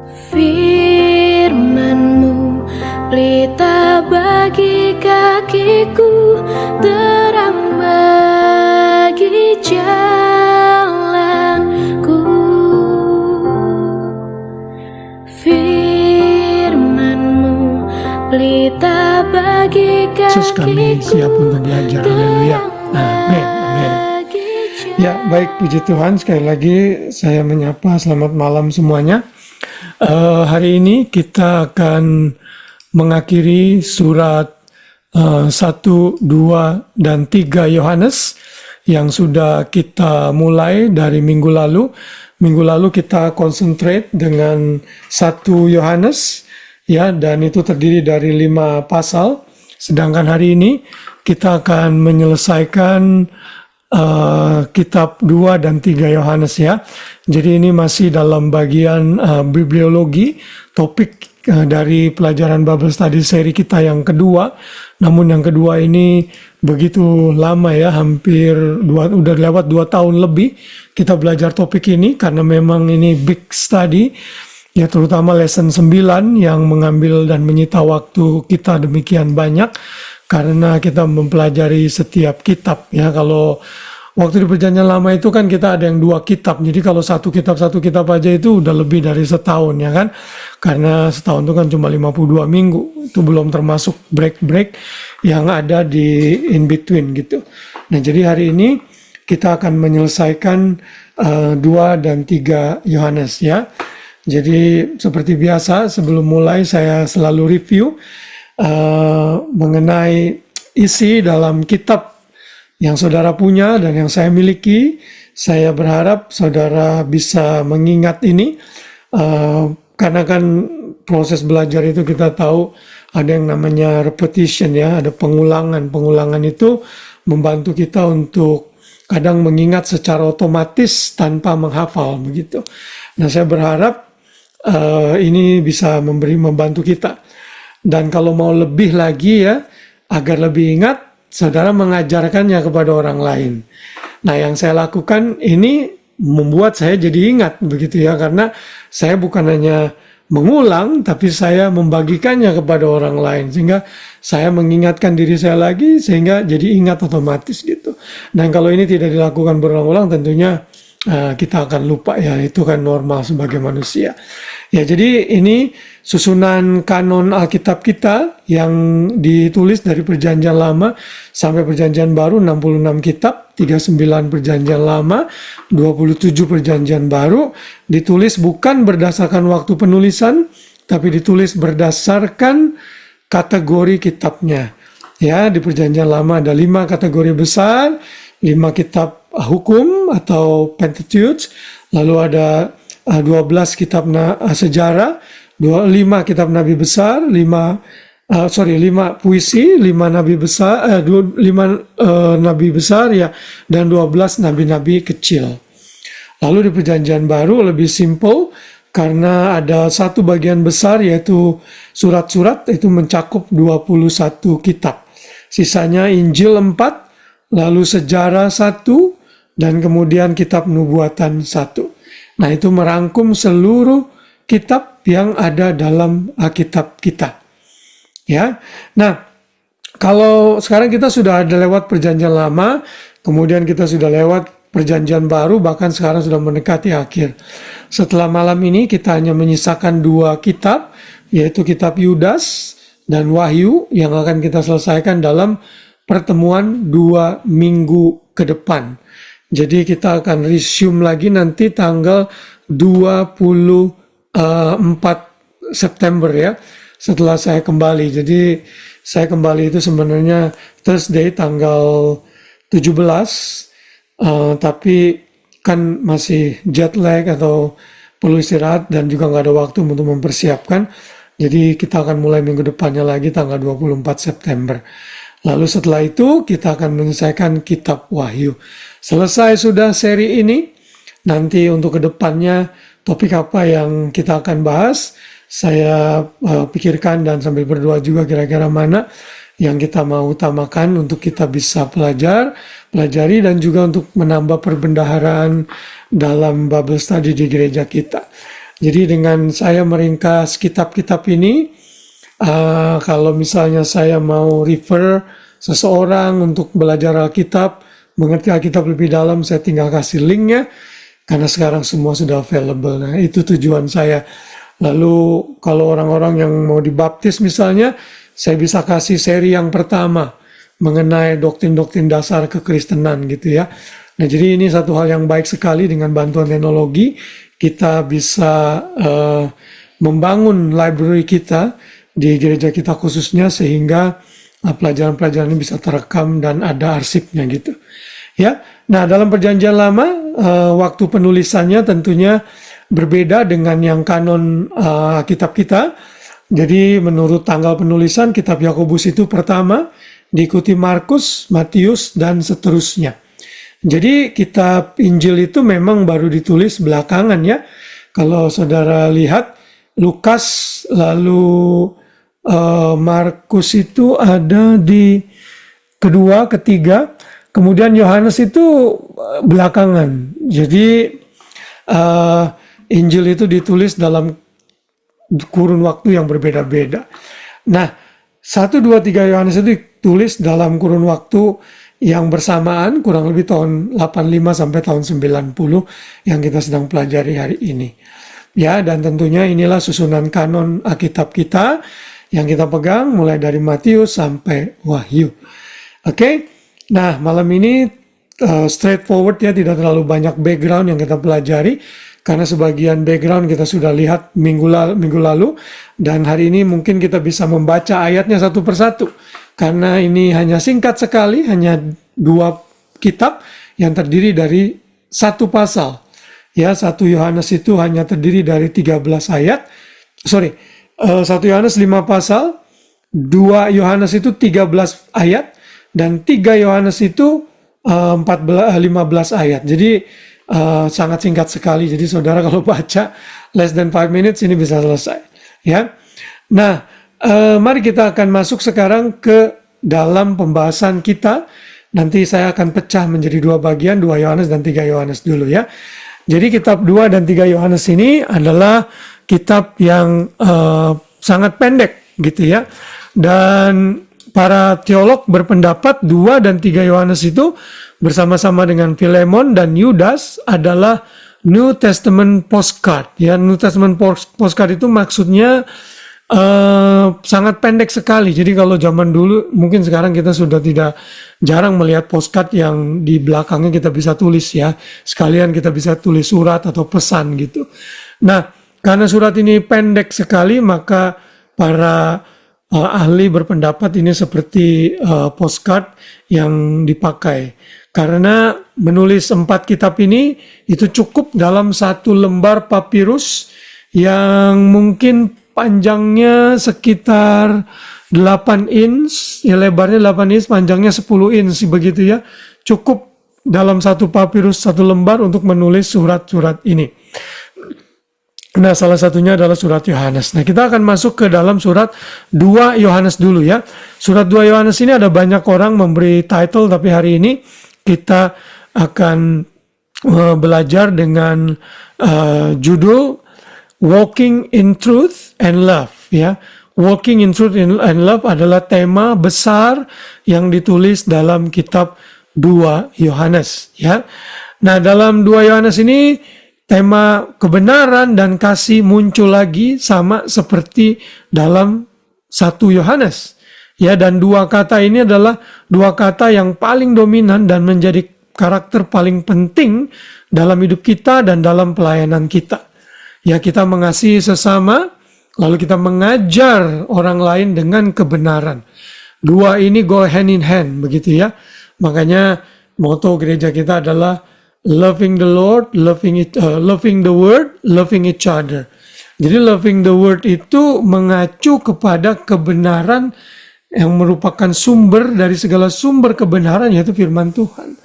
Firman-Mu pelita bagi kakiku, terang bagi jalanku. Firman-Mu pelita bagi Yesus, kami siap kakiku, untuk belajar. Haleluya. Amin. Amin. Ya, baik, puji Tuhan. Sekali lagi saya menyapa selamat malam semuanya. Hari ini kita akan mengakhiri surat 1, 2, dan 3 Yohanes yang sudah kita mulai dari minggu lalu. Minggu lalu kita concentrate dengan 1 Yohanes, ya, dan itu terdiri dari 5 pasal. Sedangkan hari ini kita akan menyelesaikan kitab 2 dan 3 Yohanes, ya. Jadi ini masih dalam bagian bibliologi, topik dari pelajaran Bible Study seri kita yang kedua. Namun yang kedua ini begitu lama, ya, hampir udah lewat 2 tahun lebih kita belajar topik ini karena memang ini big study, ya, terutama lesson 9 yang mengambil dan menyita waktu kita demikian banyak karena kita mempelajari setiap kitab, ya. Kalau waktu di perjanjian lama itu kan kita ada yang 2 kitab, jadi kalau satu kitab aja itu udah lebih dari setahun, ya kan, karena setahun itu kan cuma 52 minggu, itu belum termasuk break-break yang ada di in between gitu. Nah, jadi hari ini kita akan menyelesaikan 2 dan 3 Yohanes, ya. Jadi seperti biasa sebelum mulai saya selalu review mengenai isi dalam kitab yang saudara punya dan yang saya miliki. Saya berharap saudara bisa mengingat ini, karena kan proses belajar itu kita tahu ada yang namanya repetition, ya, ada pengulangan itu membantu kita untuk kadang mengingat secara otomatis tanpa menghafal begitu. Nah, saya berharap ini bisa membantu kita. Dan kalau mau lebih lagi, ya, agar lebih ingat, saudara mengajarkannya kepada orang lain. Nah, yang saya lakukan ini membuat saya jadi ingat begitu, ya, karena saya bukan hanya mengulang, tapi saya membagikannya kepada orang lain sehingga saya mengingatkan diri saya lagi sehingga jadi ingat otomatis gitu. Dan kalau ini tidak dilakukan berulang-ulang tentunya kita akan lupa, ya, itu kan normal sebagai manusia. Ya, jadi ini susunan kanon Alkitab kita yang ditulis dari perjanjian lama sampai perjanjian baru, 66 kitab, 39 perjanjian lama, 27 perjanjian baru, ditulis bukan berdasarkan waktu penulisan, tapi ditulis berdasarkan kategori kitabnya. Ya, di perjanjian lama ada 5 kategori besar, 5 kitab hukum atau Pentateuch, lalu ada 12 kitab sejarah, 5 kitab nabi besar, 5 puisi, 5 nabi besar, 5 nabi besar, ya, dan 12 nabi-nabi kecil. Lalu di perjanjian baru lebih simple karena ada satu bagian besar yaitu surat-surat, itu mencakup 21 kitab. Sisanya Injil 4, lalu sejarah 1, dan kemudian kitab nubuatan 1. Nah, itu merangkum seluruh kitab yang ada dalam Alkitab kita. Ya. Nah, kalau sekarang kita sudah ada lewat perjanjian lama, kemudian kita sudah lewat perjanjian baru, bahkan sekarang sudah mendekati akhir. Setelah malam ini kita hanya menyisakan 2 kitab, yaitu kitab Yudas dan Wahyu yang akan kita selesaikan dalam pertemuan 2 minggu ke depan. Jadi kita akan resume lagi nanti tanggal 24 September, ya, setelah saya kembali. Jadi saya kembali itu sebenarnya Thursday tanggal 17, tapi kan masih jet lag atau perlu istirahat dan juga nggak ada waktu untuk mempersiapkan. Jadi kita akan mulai minggu depannya lagi tanggal 24 September. Lalu setelah itu kita akan menyelesaikan kitab Wahyu. Selesai sudah seri ini, nanti untuk kedepannya topik apa yang kita akan bahas, saya pikirkan dan sambil berdoa juga kira-kira mana yang kita mau utamakan untuk kita bisa pelajari dan juga untuk menambah perbendaharaan dalam Bible Study di gereja kita. Jadi dengan saya meringkas kitab-kitab ini, kalau misalnya saya mau refer seseorang untuk belajar Alkitab, mengerti Alkitab lebih dalam, saya tinggal kasih linknya, karena sekarang semua sudah available. Nah, itu tujuan saya. Lalu kalau orang-orang yang mau dibaptis misalnya, saya bisa kasih seri yang pertama mengenai doktrin-doktrin dasar kekristenan gitu ya. Nah, jadi ini satu hal yang baik sekali, dengan bantuan teknologi kita bisa membangun library kita di gereja kita khususnya, sehingga pelajaran-pelajaran ini bisa terekam dan ada arsipnya gitu. Ya. Nah, dalam Perjanjian Lama waktu penulisannya tentunya berbeda dengan yang kanon kitab kita. Jadi menurut tanggal penulisan, kitab Yakobus itu pertama, diikuti Markus, Matius, dan seterusnya. Jadi kitab Injil itu memang baru ditulis belakangan ya. Kalau saudara lihat Lukas, lalu Markus itu ada di kedua, ketiga, kemudian Yohanes itu belakangan. Jadi Injil itu ditulis dalam kurun waktu yang berbeda-beda. Nah, 1, 2, 3 Yohanes itu ditulis dalam kurun waktu yang bersamaan, kurang lebih tahun 85 sampai tahun 90 yang kita sedang pelajari hari ini. Ya, dan tentunya inilah susunan kanon Alkitab kita yang kita pegang mulai dari Matius sampai Wahyu. Oke. Nah, malam ini straightforward ya, tidak terlalu banyak background yang kita pelajari. Karena sebagian background kita sudah lihat minggu lalu, dan hari ini mungkin kita bisa membaca ayatnya satu persatu. Karena ini hanya singkat sekali, hanya 2 kitab yang terdiri dari 1 pasal. Ya, 1 Yohanes itu hanya terdiri dari 13 ayat. 1 Yohanes 5 pasal, 2 Yohanes itu 13 ayat, dan 3 Yohanes itu 15 ayat. Jadi sangat singkat sekali. Jadi saudara kalau baca less than 5 minutes ini bisa selesai. Ya. Nah, mari kita akan masuk sekarang ke dalam pembahasan kita. Nanti saya akan pecah menjadi 2 bagian, 2 Yohanes dan 3 Yohanes dulu ya. Jadi kitab 2 dan 3 Yohanes ini adalah kitab yang sangat pendek gitu ya. Dan para teolog berpendapat 2 dan 3 Yohanes itu bersama-sama dengan Filemon dan Yudas adalah New Testament postcard. Ya, New Testament postcard itu maksudnya sangat pendek sekali. Jadi kalau zaman dulu, mungkin sekarang kita sudah jarang melihat postcard yang di belakangnya kita bisa tulis ya. Sekalian kita bisa tulis surat atau pesan gitu. Nah, karena surat ini pendek sekali, maka para ahli berpendapat ini seperti postcard yang dipakai. Karena menulis 4 kitab ini itu cukup dalam 1 lembar papirus yang mungkin panjangnya sekitar 8 inch, ya lebarnya 8 inch, panjangnya 10 inch begitu ya. Cukup dalam 1 papirus 1 lembar untuk menulis surat-surat ini. Nah, salah satunya adalah surat Yohanes. Nah, kita akan masuk ke dalam surat 2 Yohanes dulu ya. Surat 2 Yohanes ini ada banyak orang memberi title, tapi hari ini kita akan belajar dengan judul Walking in Truth and Love ya. Walking in Truth and Love adalah tema besar yang ditulis dalam kitab 2 Yohanes ya. Nah, dalam 2 Yohanes ini tema kebenaran dan kasih muncul lagi sama seperti dalam 1 Yohanes. Ya, dan 2 kata ini adalah 2 kata yang paling dominan dan menjadi karakter paling penting dalam hidup kita dan dalam pelayanan kita. Ya, kita mengasihi sesama, lalu kita mengajar orang lain dengan kebenaran. 2 ini go hand in hand, begitu ya. Makanya moto gereja kita adalah loving the Lord, loving the Word, loving each other. Jadi loving the Word itu mengacu kepada kebenaran yang merupakan sumber dari segala sumber kebenaran, yaitu firman Tuhan.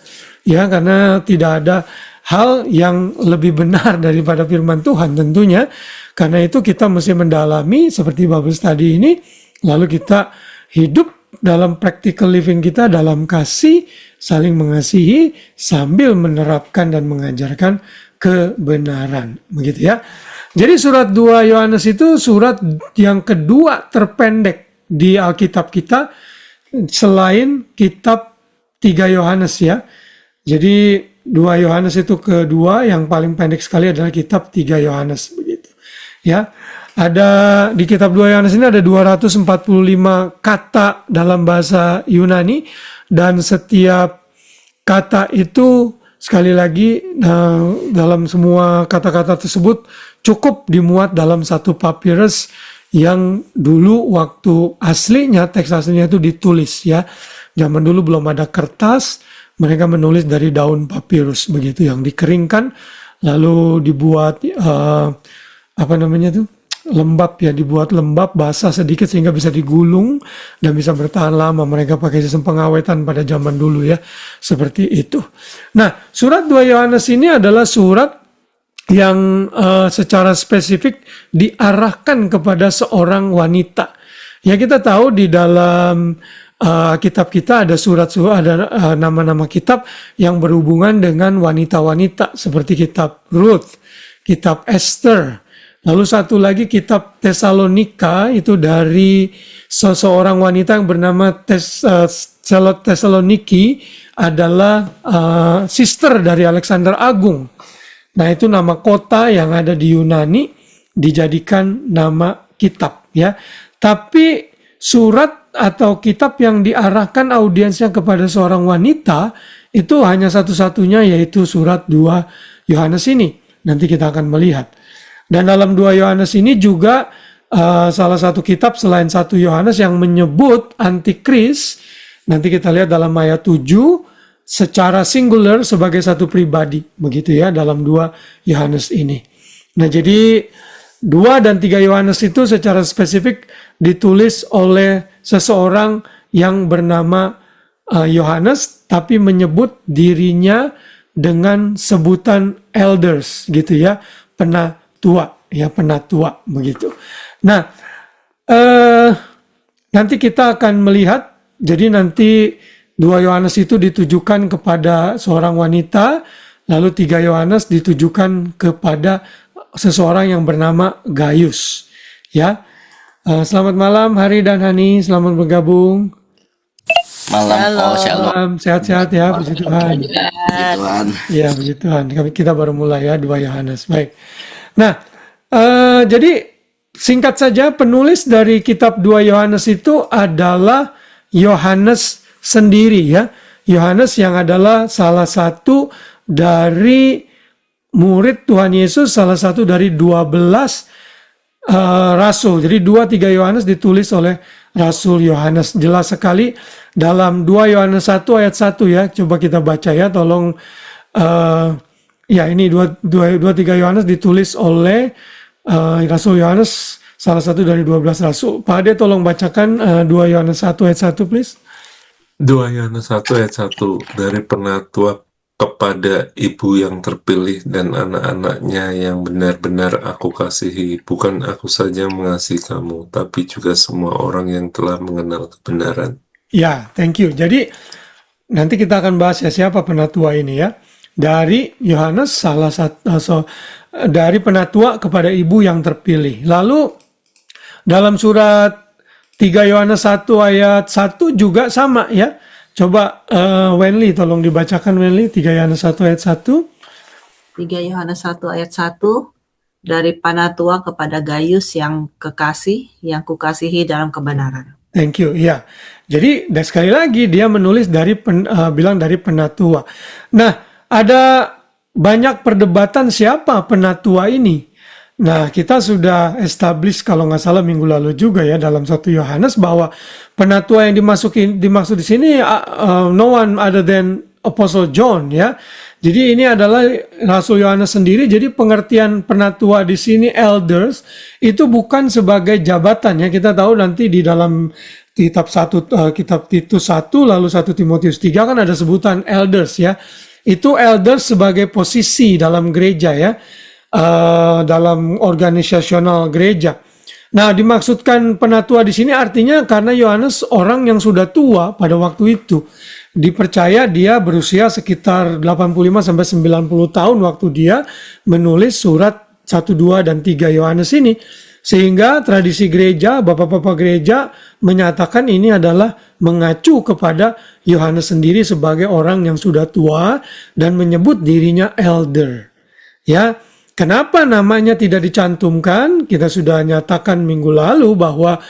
Ya, karena tidak ada hal yang lebih benar daripada firman Tuhan tentunya. Karena itu kita mesti mendalami seperti Bible study ini, lalu kita hidup dalam practical living kita dalam kasih, saling mengasihi sambil menerapkan dan mengajarkan kebenaran. Begitu ya. Jadi surat 2 Yohanes itu surat yang kedua terpendek di Alkitab kita selain kitab 3 Yohanes ya. Jadi 2 Yohanes itu kedua, yang paling pendek sekali adalah kitab 3 Yohanes begitu. Ya. Ada di kitab 2 Yohanes ini ada 245 kata dalam bahasa Yunani, dan setiap kata itu sekali lagi dalam semua kata-kata tersebut cukup dimuat dalam satu papyrus yang dulu waktu aslinya, teks aslinya itu ditulis ya. Zaman dulu belum ada kertas, mereka menulis dari daun papyrus begitu yang dikeringkan lalu dibuat lembab ya, dibuat lembab, basah sedikit sehingga bisa digulung dan bisa bertahan lama. Mereka pakai sistem pengawetan pada zaman dulu ya, seperti itu. Nah, surat 2 Yohanes ini adalah surat yang secara spesifik diarahkan kepada seorang wanita. Ya, kita tahu di dalam kitab kita ada ada nama-nama kitab yang berhubungan dengan wanita-wanita seperti kitab Ruth, kitab Esther. Lalu satu lagi kitab Tesalonika itu dari seseorang wanita yang bernama Tesaloniki, adalah sister dari Alexander Agung. Nah, itu nama kota yang ada di Yunani dijadikan nama kitab ya. Tapi surat atau kitab yang diarahkan audiensnya kepada seorang wanita itu hanya satu-satunya, yaitu surat 2 Yohanes ini. Nanti kita akan melihat. Dan dalam 2 Yohanes ini juga salah satu kitab selain 1 Yohanes yang menyebut antikris. Nanti kita lihat dalam ayat 7 secara singular sebagai satu pribadi. Begitu ya dalam 2 Yohanes ini. Nah, jadi 2 dan 3 Yohanes itu secara spesifik ditulis oleh seseorang yang bernama Yohanes, tapi menyebut dirinya dengan sebutan elders gitu ya, penatua ya, penatua begitu. Nah, nanti kita akan melihat, jadi nanti 2 Yohanes itu ditujukan kepada seorang wanita, lalu 3 Yohanes ditujukan kepada seseorang yang bernama Gaius ya. Selamat malam Hari dan Hani, selamat bergabung. Malam, shalom. Sehat-sehat ya, puji Tuhan. Puji Tuhan. Ya, puji Tuhan. Kita baru mulai ya 2 Yohanes. Baik. Nah, jadi singkat saja, penulis dari kitab 2 Yohanes itu adalah Yohanes sendiri ya. Yohanes yang adalah salah satu dari murid Tuhan Yesus, salah satu dari 12 rasul. Jadi 2-3 Yohanes ditulis oleh Rasul Yohanes. Jelas sekali dalam 2 Yohanes 1 ayat 1 ya. Coba kita baca ya, tolong. Ya, ini 2-3 Yohanes ditulis oleh Rasul Yohanes, salah satu dari 12 rasul. Pak Ade tolong bacakan 2 Yohanes 1 ayat 1 please. 2 Yohanes 1 ayat 1, dari penatua kepada ibu yang terpilih dan anak-anaknya yang benar-benar aku kasihi. Bukan aku saja mengasihi kamu, tapi juga semua orang yang telah mengenal kebenaran. Ya, thank you. Jadi nanti kita akan bahas ya siapa penatua ini ya. Dari Yohanes dari penatua kepada ibu yang terpilih. Lalu dalam surat 3 Yohanes 1 ayat 1 juga sama ya. Coba Wenli tolong dibacakan Wenli 3 Yohanes 1 ayat 1. 3 Yohanes 1 ayat 1, dari penatua kepada Gaius yang kekasih, yang kukasihi dalam kebenaran. Thank you. Ya. Jadi dan sekali lagi dia menulis dari bilang dari penatua. Nah, ada banyak perdebatan siapa penatua ini. Nah, kita sudah establish kalau nggak salah minggu lalu juga ya dalam 1 Yohanes bahwa penatua yang dimaksud di sini no one other than Apostle John ya. Jadi ini adalah Rasul Yohanes sendiri. Jadi pengertian penatua di sini elders itu bukan sebagai jabatan ya. Kita tahu nanti di dalam kitab Titus 1 lalu 1 Timotius 3 kan ada sebutan elders ya. Itu elders sebagai posisi dalam gereja ya. Dalam organisasional gereja. Nah, dimaksudkan penatua di sini artinya karena Yohanes orang yang sudah tua pada waktu itu. Dipercaya dia berusia sekitar 85 sampai 90 tahun waktu dia menulis surat 1, 2, dan 3 Yohanes ini. Sehingga tradisi gereja, bapak-bapak gereja menyatakan ini adalah mengacu kepada Yohanes sendiri sebagai orang yang sudah tua dan menyebut dirinya elder. Ya, kenapa namanya tidak dicantumkan? Kita sudah nyatakan minggu lalu bahwa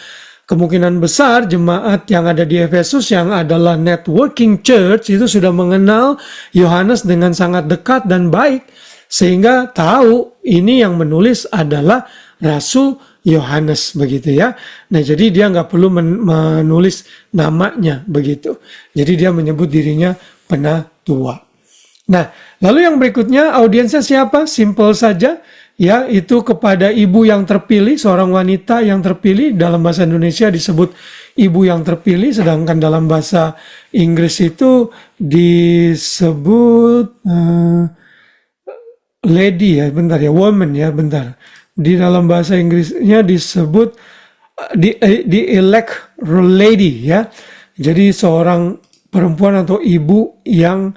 kemungkinan besar jemaat yang ada di Efesus yang adalah networking church itu sudah mengenal Yohanes dengan sangat dekat dan baik. Sehingga tahu ini yang menulis adalah Rasul Yohanes begitu ya. Nah jadi dia nggak perlu menulis namanya begitu. Jadi dia menyebut dirinya penatua. Nah lalu yang berikutnya audiensnya siapa? Simple saja ya, itu kepada ibu yang terpilih, seorang wanita yang terpilih. Dalam bahasa Indonesia disebut ibu yang terpilih, sedangkan dalam bahasa Inggris itu disebut lady ya, bentar ya, woman ya, bentar. Di dalam bahasa Inggrisnya disebut di elect lady ya. Jadi seorang perempuan atau ibu yang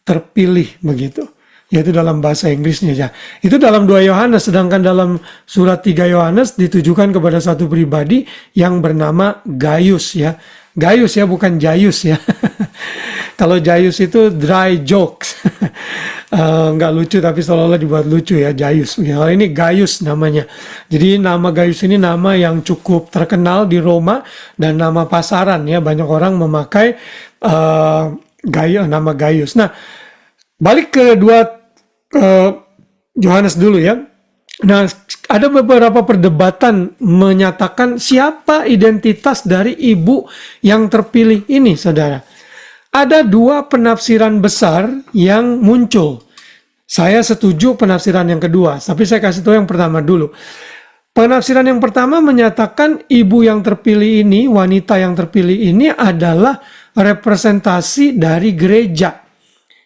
terpilih begitu. Yaitu dalam bahasa Inggrisnya ya. Itu dalam 2 Yohanes, sedangkan dalam surat 3 Yohanes ditujukan kepada satu pribadi yang bernama Gaius ya. Gaius ya, bukan Jayus ya. Kalau Jayus itu dry jokes. Nggak lucu tapi seolah-olah dibuat lucu ya, Jayus. Ya, ini Gaius namanya. Jadi nama Gaius ini nama yang cukup terkenal di Roma dan nama pasaran ya. Banyak orang memakai nama Gaius. Nah, balik ke 2 Yohanes dulu ya. Nah, ada beberapa perdebatan menyatakan siapa identitas dari ibu yang terpilih ini, saudara. Ada 2 penafsiran besar yang muncul. Saya setuju penafsiran yang kedua, tapi saya kasih tahu yang pertama dulu. Penafsiran yang pertama menyatakan ibu yang terpilih ini, wanita yang terpilih ini adalah representasi dari gereja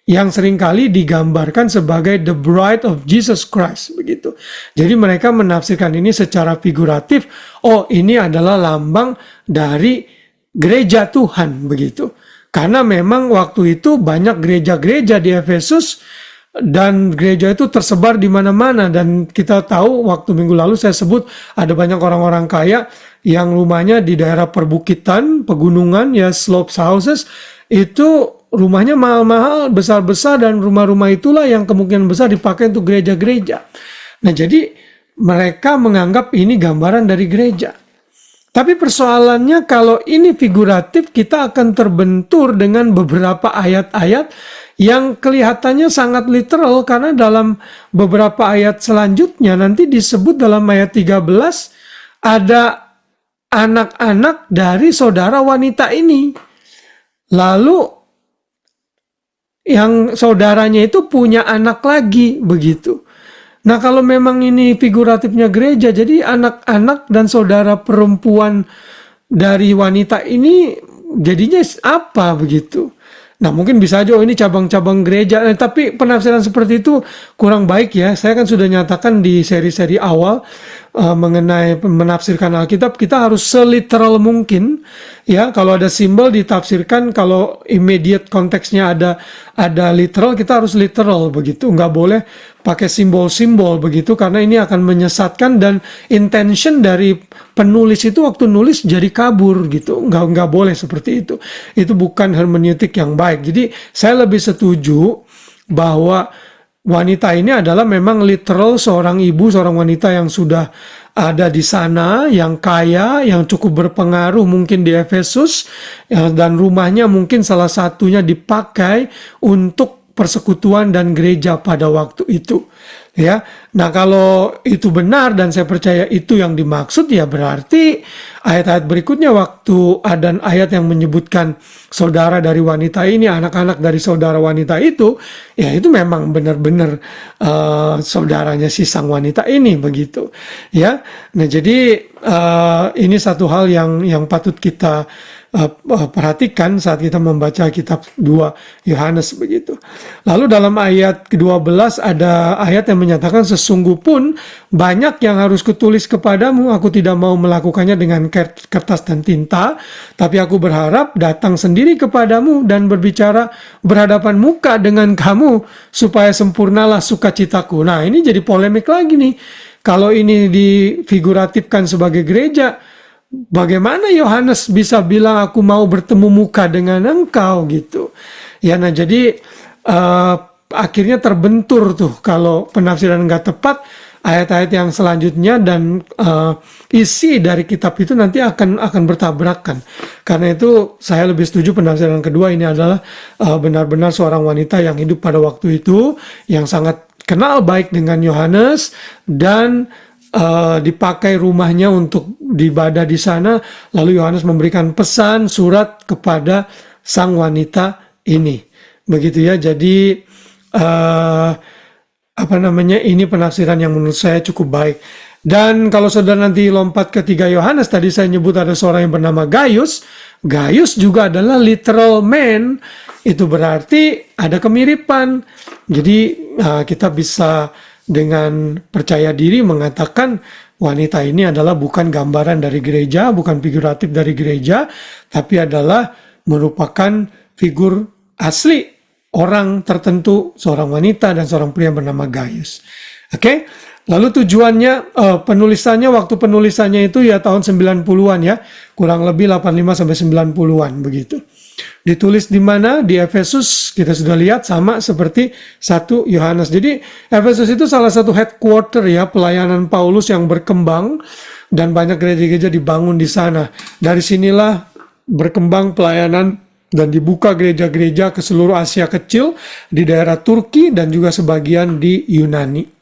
yang seringkali digambarkan sebagai the bride of Jesus Christ begitu. Jadi mereka menafsirkan ini secara figuratif, oh ini adalah lambang dari gereja Tuhan begitu. Karena memang waktu itu banyak gereja-gereja di Efesus dan gereja itu tersebar di mana-mana, dan kita tahu waktu minggu lalu saya sebut ada banyak orang-orang kaya yang rumahnya di daerah perbukitan, pegunungan ya, slopes houses, itu rumahnya mahal-mahal, besar-besar, dan rumah-rumah itulah yang kemungkinan besar dipakai untuk gereja-gereja. Nah jadi mereka menganggap ini gambaran dari gereja. Tapi persoalannya kalau ini figuratif, kita akan terbentur dengan beberapa ayat-ayat yang kelihatannya sangat literal, karena dalam beberapa ayat selanjutnya nanti disebut dalam ayat 13 ada anak-anak dari saudara wanita ini. Lalu yang saudaranya itu punya anak lagi begitu. Nah kalau memang ini figuratifnya gereja, jadi anak-anak dan saudara perempuan dari wanita ini jadinya apa begitu? Nah mungkin bisa aja ini cabang-cabang gereja, tapi penafsiran seperti itu kurang baik ya. Saya kan sudah nyatakan di seri-seri awal mengenai menafsirkan Alkitab, kita harus seliteral mungkin ya. Kalau ada simbol ditafsirkan, kalau immediate konteksnya ada literal, kita harus literal begitu, nggak boleh pakai simbol-simbol begitu, karena ini akan menyesatkan dan intention dari penulis itu waktu nulis jadi kabur gitu. Nggak boleh seperti itu bukan hermeneutik yang baik. Jadi saya lebih setuju bahwa wanita ini adalah memang literal seorang ibu, seorang wanita yang sudah ada di sana, yang kaya, yang cukup berpengaruh mungkin di Efesus, dan rumahnya mungkin salah satunya dipakai untuk persekutuan dan gereja pada waktu itu ya. Nah kalau itu benar dan saya percaya itu yang dimaksud, ya berarti ayat-ayat berikutnya waktu ada ayat yang menyebutkan saudara dari wanita ini, anak-anak dari saudara wanita itu, ya itu memang benar-benar saudaranya si sang wanita ini begitu ya. Nah jadi ini satu hal yang patut kita perhatikan saat kita membaca kitab 2 Yohanes begitu. Lalu dalam ayat ke-12 ada ayat yang menyatakan, sesungguh pun banyak yang harus kutulis kepadamu, aku tidak mau melakukannya dengan kertas dan tinta, tapi aku berharap datang sendiri kepadamu dan berbicara berhadapan muka dengan kamu, supaya sempurnalah sukacitaku. Nah, ini jadi polemik lagi nih. Kalau ini difiguratifkan sebagai gereja, bagaimana Yohanes bisa bilang aku mau bertemu muka dengan engkau gitu. Ya, nah jadi akhirnya terbentur tuh kalau penafsiran nggak tepat, ayat-ayat yang selanjutnya dan isi dari kitab itu nanti akan bertabrakan. Karena itu saya lebih setuju penafsiran kedua, ini adalah benar-benar seorang wanita yang hidup pada waktu itu, yang sangat kenal baik dengan Yohanes dan dipakai rumahnya untuk ibadah di sana. Lalu Yohanes memberikan pesan surat kepada sang wanita ini, begitu ya. Jadi ini penafsiran yang menurut saya cukup baik. Dan kalau saudara nanti lompat ke 3 Yohanes, tadi saya nyebut ada seorang yang bernama Gaius. Gaius juga adalah literal man. Itu berarti ada kemiripan. Jadi kita bisa dengan percaya diri mengatakan wanita ini adalah bukan gambaran dari gereja, bukan figuratif dari gereja, tapi adalah merupakan figur asli orang tertentu, seorang wanita dan seorang pria bernama Gaius. Oke? Lalu tujuannya, waktu penulisannya itu ya tahun 90-an ya, kurang lebih 85 sampai 90-an begitu. Ditulis di mana? Di Efesus, kita sudah lihat sama seperti 1 Yohanes. Jadi Efesus itu salah satu headquarter ya, pelayanan Paulus yang berkembang dan banyak gereja-gereja dibangun di sana. Dari sinilah berkembang pelayanan dan dibuka gereja-gereja ke seluruh Asia Kecil, di daerah Turki dan juga sebagian di Yunani.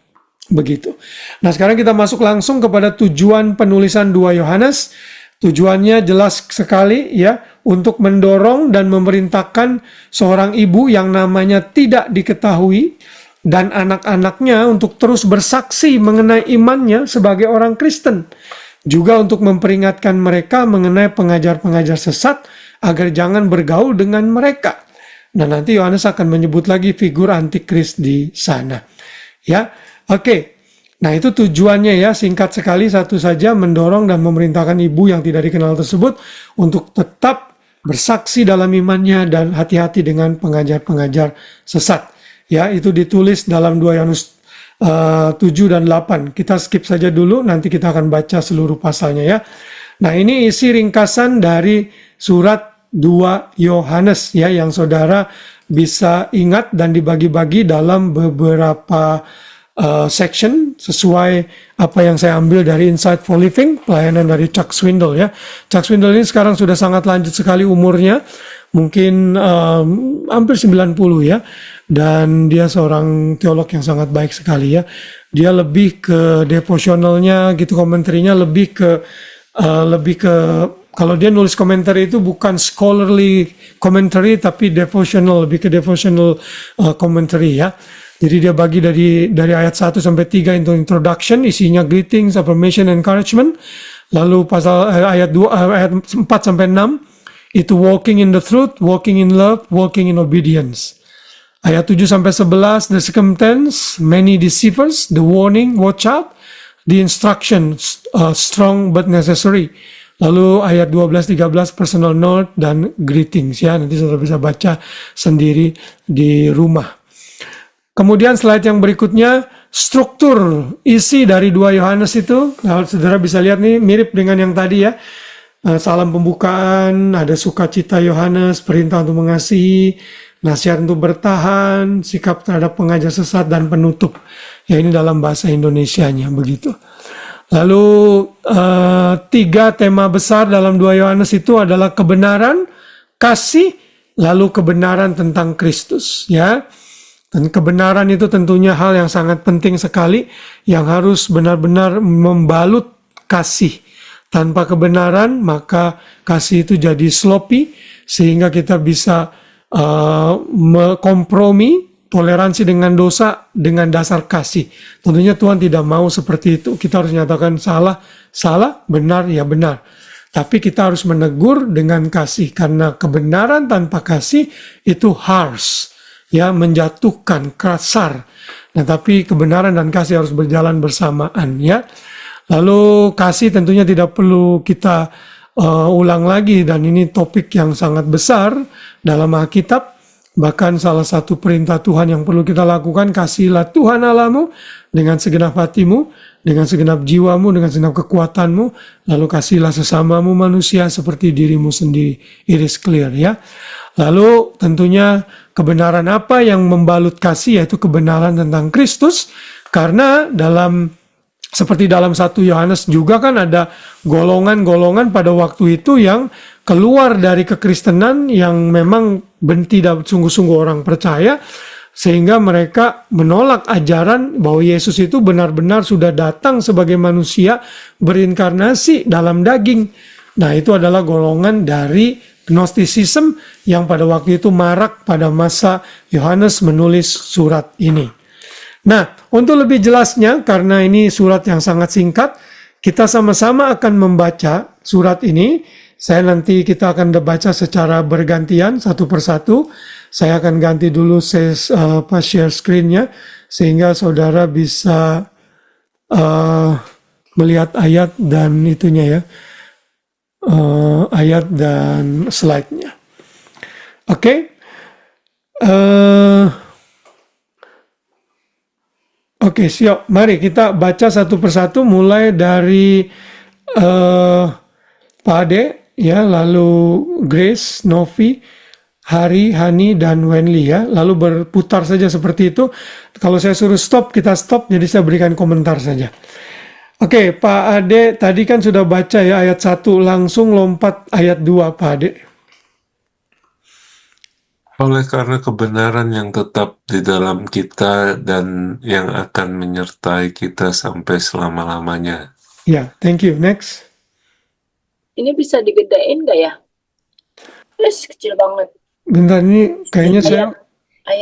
Begitu. Nah, sekarang kita masuk langsung kepada tujuan penulisan 2 Yohanes. Tujuannya jelas sekali ya, untuk mendorong dan memerintahkan seorang ibu yang namanya tidak diketahui dan anak-anaknya untuk terus bersaksi mengenai imannya sebagai orang Kristen. Juga untuk memperingatkan mereka mengenai pengajar-pengajar sesat agar jangan bergaul dengan mereka. Nah, nanti Yohanes akan menyebut lagi figur antikris di sana. Ya, oke. Nah, itu tujuannya ya, singkat sekali satu saja, mendorong dan memerintahkan ibu yang tidak dikenal tersebut untuk tetap bersaksi dalam imannya dan hati-hati dengan pengajar-pengajar sesat. Ya, itu ditulis dalam 2 Yohanes 7 dan 8. Kita skip saja dulu, nanti kita akan baca seluruh pasalnya ya. Nah, ini isi ringkasan dari surat 2 Yohanes ya, yang saudara bisa ingat dan dibagi-bagi dalam beberapa section sesuai apa yang saya ambil dari Insightful Living, pelayanan dari Chuck Swindoll ya. Chuck Swindoll ini sekarang sudah sangat lanjut sekali umurnya, mungkin hampir 90 ya, dan dia seorang teolog yang sangat baik sekali ya. Dia lebih ke devotionalnya gitu, komentarnya lebih ke kalau dia nulis komentar itu bukan scholarly commentary tapi devotional, lebih ke devotional commentary ya. Jadi dia bagi dari ayat 1 sampai 3 untuk introduction, isinya greetings, affirmation, encouragement. Lalu pasal ayat 4 sampai 6 itu walking in the truth, walking in love, walking in obedience. Ayat 7 sampai 11 the circumstance, many deceivers, the warning, watch out, the instruction, strong but necessary. Lalu ayat 12-13 personal note dan greetings ya, nanti saudara bisa baca sendiri di rumah. Kemudian slide yang berikutnya, struktur isi dari 2 Yohanes itu, nah, saudara bisa lihat nih mirip dengan yang tadi ya. Salam pembukaan, ada sukacita Yohanes, perintah untuk mengasihi, nasihat untuk bertahan, sikap terhadap pengajar sesat, dan penutup. Ya, ini dalam bahasa Indonesianya begitu. Lalu 3 tema besar dalam 2 Yohanes itu adalah kebenaran, kasih, lalu kebenaran tentang Kristus ya. Dan kebenaran itu tentunya hal yang sangat penting sekali, yang harus benar-benar membalut kasih. Tanpa kebenaran, maka kasih itu jadi sloppy, sehingga kita bisa kompromi, toleransi dengan dosa dengan dasar kasih. Tentunya Tuhan tidak mau seperti itu. Kita harus nyatakan salah, benar, ya benar. Tapi kita harus menegur dengan kasih, karena kebenaran tanpa kasih itu harsh, ya, menjatuhkan, kasar. Nah, tapi kebenaran dan kasih harus berjalan bersamaan, ya. Lalu kasih tentunya tidak perlu kita ulang lagi, dan ini topik yang sangat besar dalam Alkitab. Bahkan salah satu perintah Tuhan yang perlu kita lakukan, kasihilah Tuhan Allahmu dengan segenap hatimu, dengan segenap jiwamu, dengan segenap kekuatanmu, lalu kasihilah sesamamu manusia seperti dirimu sendiri. It is clear, ya. Lalu tentunya kebenaran apa yang membalut kasih, yaitu kebenaran tentang Kristus, karena seperti dalam 1 Yohanes juga kan ada golongan-golongan pada waktu itu yang keluar dari kekristenan, yang memang tidak sungguh-sungguh orang percaya, sehingga mereka menolak ajaran bahwa Yesus itu benar-benar sudah datang sebagai manusia berinkarnasi dalam daging. Nah, itu adalah golongan dari Gnosticism yang pada waktu itu marak pada masa Yohanes menulis surat ini. Nah, untuk lebih jelasnya, karena ini surat yang sangat singkat, kita sama-sama akan membaca surat ini. Kita akan baca secara bergantian satu persatu. Saya akan ganti dulu share screen-nya sehingga saudara bisa melihat ayat dan itunya, ya, ayat dan slide-nya. Oke. Oke, siap. Mari kita baca satu persatu, mulai dari Pak Ade, ya, lalu Grace, Novi, Hari, Hani, dan Wenli, ya. Lalu berputar saja seperti itu. Kalau saya suruh stop, kita stop, jadi saya berikan komentar saja. Oke, Pak Ade, tadi kan sudah baca, ya, ayat 1, langsung lompat ayat 2, Pak Ade. Oleh karena kebenaran yang tetap di dalam kita dan yang akan menyertai kita sampai selama-lamanya. Ya, thank you. Next. Ini bisa digedein nggak ya? Terus kecil banget. Bentar, ini kayaknya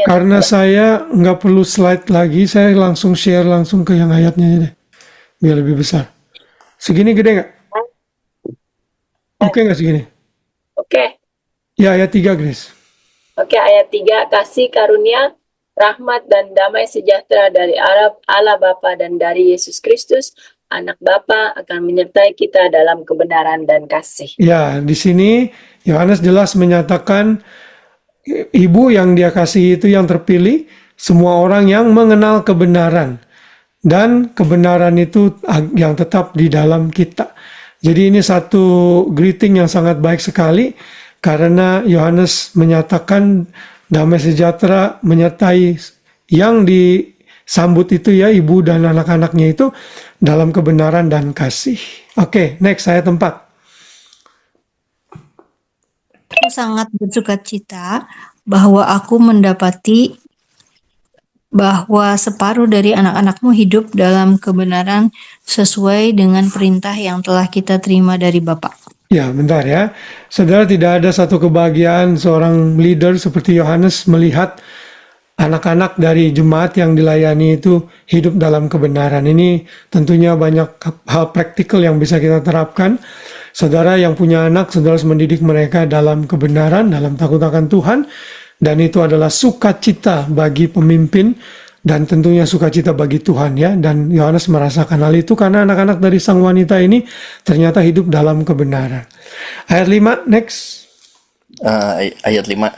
karena saya nggak perlu slide lagi, saya langsung share langsung ke yang ayatnya aja deh, biar lebih besar. Segini gede nggak? Oke nggak segini? Oke. Ya, ayat 3, Grace. Oke, ayat 3, kasih karunia, rahmat dan damai sejahtera dari Allah Bapa dan dari Yesus Kristus, Anak Bapa, akan menyertai kita dalam kebenaran dan kasih. Ya, di sini Yohanes jelas menyatakan ibu yang dia kasih itu yang terpilih, semua orang yang mengenal kebenaran, dan kebenaran itu yang tetap di dalam kita. Jadi ini satu greeting yang sangat baik sekali, karena Yohanes menyatakan damai sejahtera menyertai yang disambut itu, ya, ibu dan anak-anaknya itu dalam kebenaran dan kasih. Oke, next, ayat 4. Aku sangat bersukacita bahwa aku mendapati bahwa separuh dari anak-anakmu hidup dalam kebenaran sesuai dengan perintah yang telah kita terima dari Bapa. Ya, bentar, ya. Saudara, tidak ada satu kebahagiaan seorang leader seperti Yohanes melihat anak-anak dari jemaat yang dilayani itu hidup dalam kebenaran. Ini tentunya banyak hal praktikal yang bisa kita terapkan. Saudara yang punya anak, saudara harus mendidik mereka dalam kebenaran, dalam takut akan Tuhan. Dan itu adalah sukacita bagi pemimpin, dan tentunya sukacita bagi Tuhan, ya. Dan Yohanes merasakan hal itu karena anak-anak dari sang wanita ini ternyata hidup dalam kebenaran. Ayat 5, next. Ayat 5.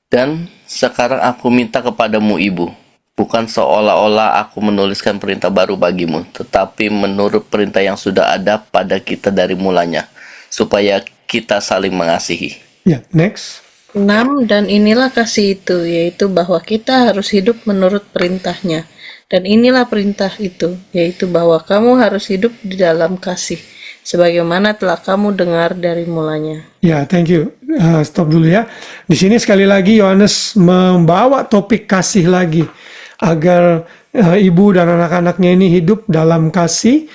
Dan sekarang aku minta kepadamu, Ibu, bukan seolah-olah aku menuliskan perintah baru bagimu, tetapi menurut perintah yang sudah ada pada kita dari mulanya, supaya kita saling mengasihi. Ya, next. 6, dan inilah kasih itu, yaitu bahwa kita harus hidup menurut perintahnya. Dan inilah perintah itu, yaitu bahwa kamu harus hidup di dalam kasih, sebagaimana telah kamu dengar dari mulanya. Ya, thank you. Stop dulu, ya. Di sini sekali lagi Yohanes membawa topik kasih lagi, agar ibu dan anak-anaknya ini hidup dalam kasih,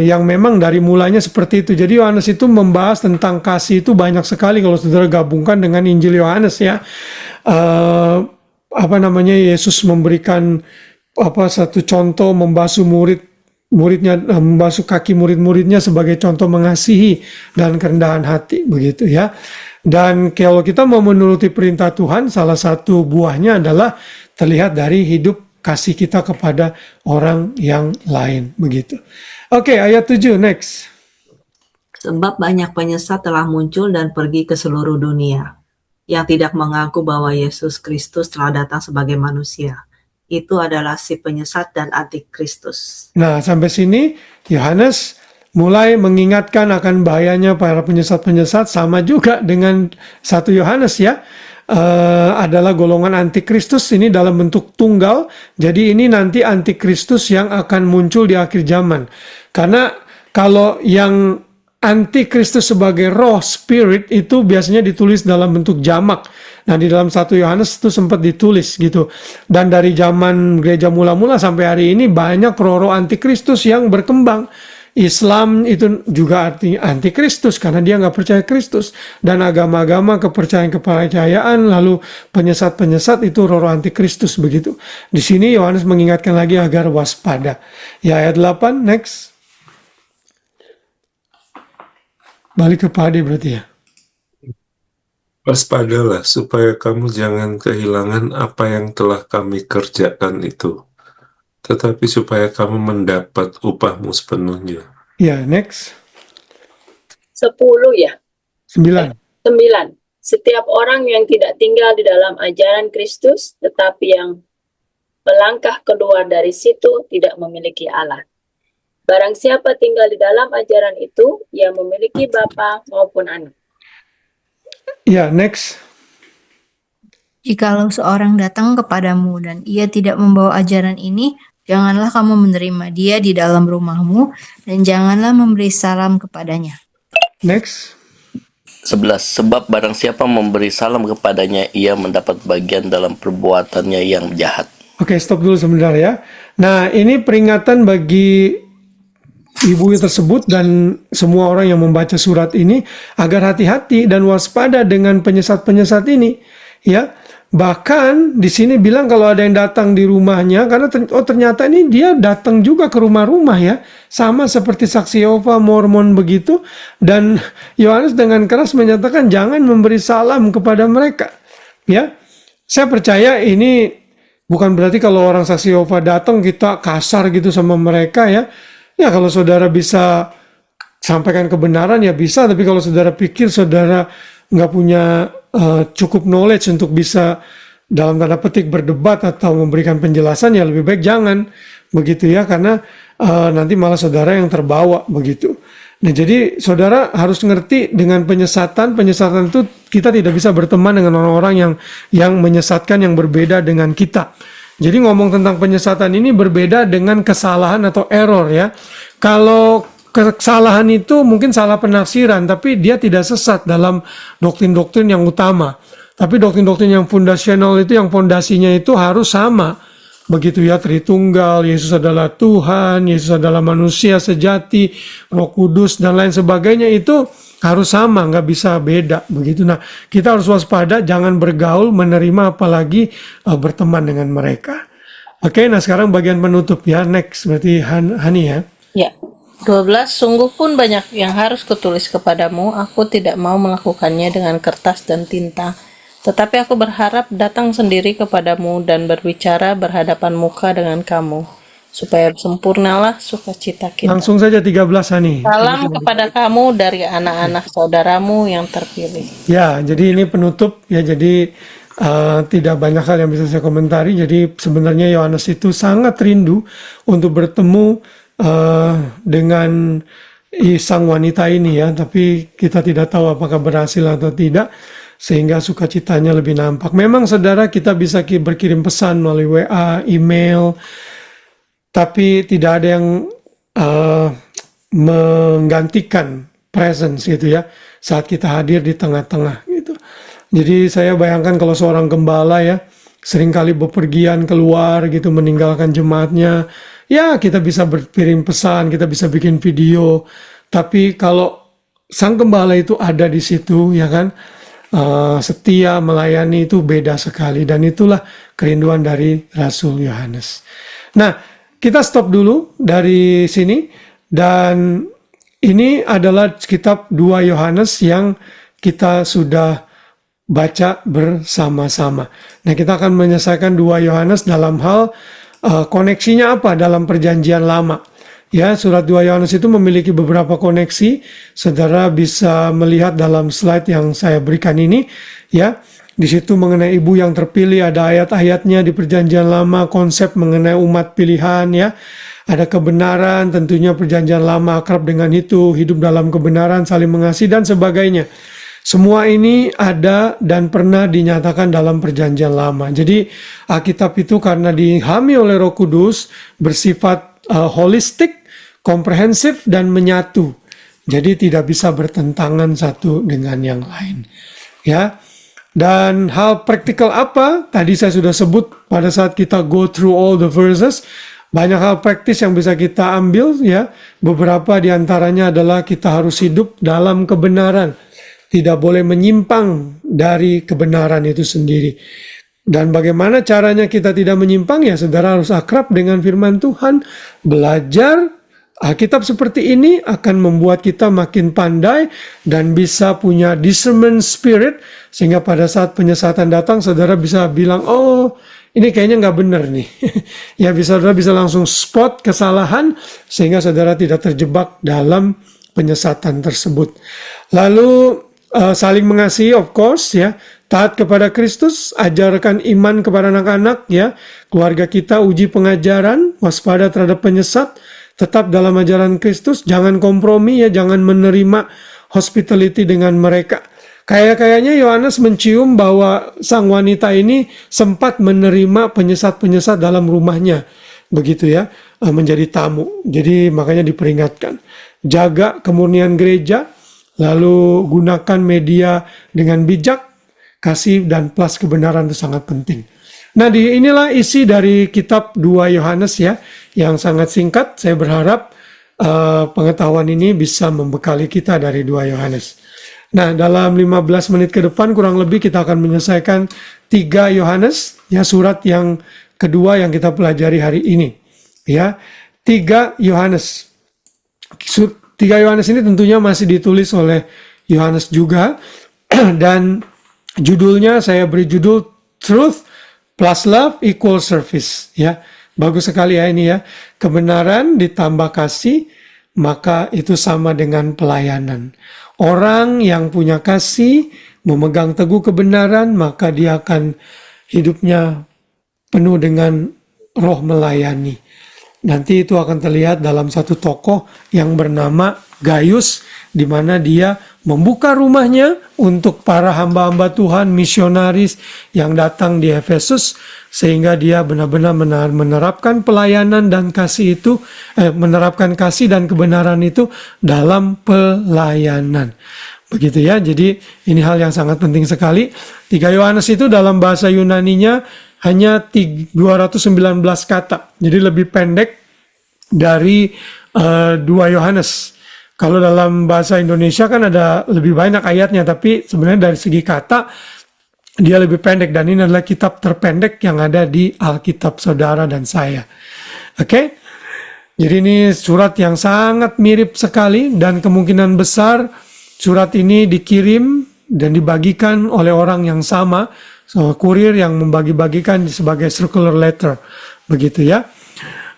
yang memang dari mulanya seperti itu. Jadi Yohanes itu membahas tentang kasih itu banyak sekali kalau saudara gabungkan dengan Injil Yohanes, ya. Yesus memberikan satu contoh membasuh murid muridnya, membasuh kaki murid-muridnya sebagai contoh mengasihi dan kerendahan hati, begitu ya. Dan kalau kita mau menuruti perintah Tuhan, salah satu buahnya adalah terlihat dari hidup kasih kita kepada orang yang lain, begitu. Oke, ayat 7, next. Sebab banyak penyesat telah muncul dan pergi ke seluruh dunia, yang tidak mengaku bahwa Yesus Kristus telah datang sebagai manusia. Itu adalah si penyesat dan antikristus. Nah, sampai sini Yohanes mulai mengingatkan akan bahayanya para penyesat-penyesat, sama juga dengan 1 Yohanes ya. Adalah golongan antikristus ini dalam bentuk tunggal. Jadi ini nanti antikristus yang akan muncul di akhir zaman. Karena kalau yang antikristus sebagai roh, spirit, itu biasanya ditulis dalam bentuk jamak. Nah, di dalam 1 Yohanes itu sempat ditulis gitu. Dan dari zaman gereja mula-mula sampai hari ini banyak roh-roh antikristus yang berkembang. Islam itu juga artinya antikristus karena dia nggak percaya Kristus. Dan agama-agama kepercayaan lalu penyesat-penyesat itu roh-roh antikristus, begitu. Di sini Yohanes mengingatkan lagi agar waspada. Ya, ayat 8, next. Balik ke Pade berarti ya. Waspadalah supaya kamu jangan kehilangan apa yang telah kami kerjakan itu, tetapi supaya kamu mendapat upahmu sepenuhnya. Ya, next. 10 ya. 9. 9. Setiap orang yang tidak tinggal di dalam ajaran Kristus, tetapi yang melangkah keluar dari situ tidak memiliki Allah. Barang siapa tinggal di dalam ajaran itu, ia memiliki Bapa maupun Anak. Ya, next. Jikalau seorang datang kepadamu dan ia tidak membawa ajaran ini, janganlah kamu menerima dia di dalam rumahmu dan janganlah memberi salam kepadanya. Next. 11. Sebab barang siapa memberi salam kepadanya, ia mendapat bagian dalam perbuatannya yang jahat. Oke, stop dulu sebentar ya. Nah, ini peringatan bagi ibu tersebut dan semua orang yang membaca surat ini agar hati-hati dan waspada dengan penyesat-penyesat ini, ya. Bahkan di sini bilang kalau ada yang datang di rumahnya, karena ternyata ini dia datang juga ke rumah-rumah ya, sama seperti saksi Yehova, Mormon begitu. Dan Yohanes dengan keras menyatakan jangan memberi salam kepada mereka, ya. Saya percaya ini bukan berarti kalau orang saksi Yehova datang kita kasar gitu sama mereka ya. Ya, kalau saudara bisa sampaikan kebenaran ya bisa, tapi kalau saudara pikir saudara nggak punya cukup knowledge untuk bisa dalam tanda petik berdebat atau memberikan penjelasan, ya lebih baik jangan begitu ya, karena nanti malah saudara yang terbawa begitu. Nah, jadi saudara harus ngerti dengan penyesatan itu kita tidak bisa berteman dengan orang-orang yang menyesatkan yang berbeda dengan kita. Jadi ngomong tentang penyesatan ini berbeda dengan kesalahan atau error ya. Kalau kesalahan itu mungkin salah penafsiran, tapi dia tidak sesat dalam doktrin-doktrin yang utama. Tapi doktrin-doktrin yang fundasional itu, yang fondasinya itu harus sama. Begitu ya, Tritunggal, Yesus adalah Tuhan, Yesus adalah manusia sejati, Roh Kudus, dan lain sebagainya itu harus sama, nggak bisa beda begitu. Nah, kita harus waspada, jangan bergaul, menerima, apalagi berteman dengan mereka. Oke, nah sekarang bagian penutup ya, next berarti Hani ya. Ya. 12. Sungguh pun banyak yang harus kutulis kepadamu, aku tidak mau melakukannya dengan kertas dan tinta. Tetapi aku berharap datang sendiri kepadamu dan berbicara berhadapan muka dengan kamu, supaya sempurnalah sukacita kita. Langsung saja 13 Hani. Salam kepada kamu dari anak-anak saudaramu yang terpilih. Ya, jadi ini penutup ya, jadi tidak banyak hal yang bisa saya komentari. Jadi sebenarnya Yohanes itu sangat rindu untuk bertemu dengan sang wanita ini ya, tapi kita tidak tahu apakah berhasil atau tidak, sehingga sukacitanya lebih nampak. Memang saudara, kita bisa berkirim pesan melalui WA, email, tapi tidak ada yang menggantikan presence gitu ya, saat kita hadir di tengah-tengah gitu. Jadi saya bayangkan kalau seorang gembala ya, seringkali bepergian keluar gitu, meninggalkan jemaatnya, ya kita bisa berkirim pesan, kita bisa bikin video, tapi kalau sang gembala itu ada di situ ya kan, setia melayani, itu beda sekali. Dan itulah kerinduan dari Rasul Yohanes. Nah, kita stop dulu dari sini, dan ini adalah kitab 2 Yohanes yang kita sudah baca bersama-sama. Nah, kita akan menyelesaikan 2 Yohanes dalam hal koneksinya apa dalam perjanjian lama. Ya, surat 2 Yohanes itu memiliki beberapa koneksi. Saudara bisa melihat dalam slide yang saya berikan ini, ya. Di situ mengenai ibu yang terpilih, ada ayat-ayatnya di perjanjian lama, konsep mengenai umat pilihan, ya. Ada kebenaran, tentunya perjanjian lama akrab dengan itu, hidup dalam kebenaran, saling mengasihi, dan sebagainya. Semua ini ada dan pernah dinyatakan dalam perjanjian lama. Jadi Alkitab itu karena diilhami oleh Roh Kudus bersifat holistik, komprehensif, dan menyatu. Jadi tidak bisa bertentangan satu dengan yang lain. Ya. Dan hal praktikal apa? Tadi saya sudah sebut pada saat kita go through all the verses. Banyak hal praktis yang bisa kita ambil, ya. Beberapa diantaranya adalah kita harus hidup dalam kebenaran. Tidak boleh menyimpang dari kebenaran itu sendiri. Dan bagaimana caranya kita tidak menyimpang? Ya, saudara harus akrab dengan firman Tuhan. Belajar Alkitab seperti ini akan membuat kita makin pandai dan bisa punya discernment spirit. Sehingga pada saat penyesatan datang, saudara bisa bilang, oh, ini kayaknya nggak benar nih. Ya, saudara bisa langsung spot kesalahan sehingga saudara tidak terjebak dalam penyesatan tersebut. Lalu saling mengasihi, of course, ya. Taat kepada Kristus, ajarkan iman kepada anak-anak, ya. Keluarga kita uji pengajaran, waspada terhadap penyesat, tetap dalam ajaran Kristus, jangan kompromi, ya, jangan menerima hospitality dengan mereka. Kayaknya Yohanes mencium bahwa sang wanita ini sempat menerima penyesat-penyesat dalam rumahnya, begitu ya, menjadi tamu. Jadi makanya diperingatkan, jaga kemurnian gereja, lalu gunakan media dengan bijak, kasih dan plus kebenaran itu sangat penting. Nah, inilah isi dari kitab 2 Yohanes, ya, yang sangat singkat. Saya berharap pengetahuan ini bisa membekali kita dari 2 Yohanes. Nah, dalam 15 menit ke depan kurang lebih kita akan menyelesaikan 3 Yohanes, ya, surat yang kedua yang kita pelajari hari ini. Ya, 3 Yohanes. 3 Yohanes ini tentunya masih ditulis oleh Yohanes juga, dan judulnya saya beri judul Truth plus Love equal Service, ya. Bagus sekali ya ini, ya. Kebenaran ditambah kasih, maka itu sama dengan pelayanan. Orang yang punya kasih, memegang teguh kebenaran, maka dia akan hidupnya penuh dengan roh melayani. Nanti itu akan terlihat dalam satu tokoh yang bernama Gaius, di mana dia membuka rumahnya untuk para hamba-hamba Tuhan, misionaris yang datang di Efesus, sehingga dia benar-benar menerapkan pelayanan dan kasih itu, menerapkan kasih dan kebenaran itu dalam pelayanan. Begitu ya, jadi ini hal yang sangat penting sekali. 3 Yohanes itu dalam bahasa Yunaninya hanya 219 kata, jadi lebih pendek dari 2 Yohanes. Kalau dalam bahasa Indonesia kan ada lebih banyak ayatnya, tapi sebenarnya dari segi kata dia lebih pendek, dan ini adalah kitab terpendek yang ada di Alkitab saudara dan saya. Oke? Jadi ini surat yang sangat mirip sekali, dan kemungkinan besar surat ini dikirim dan dibagikan oleh orang yang sama, kurir yang membagi-bagikan sebagai circular letter, begitu ya.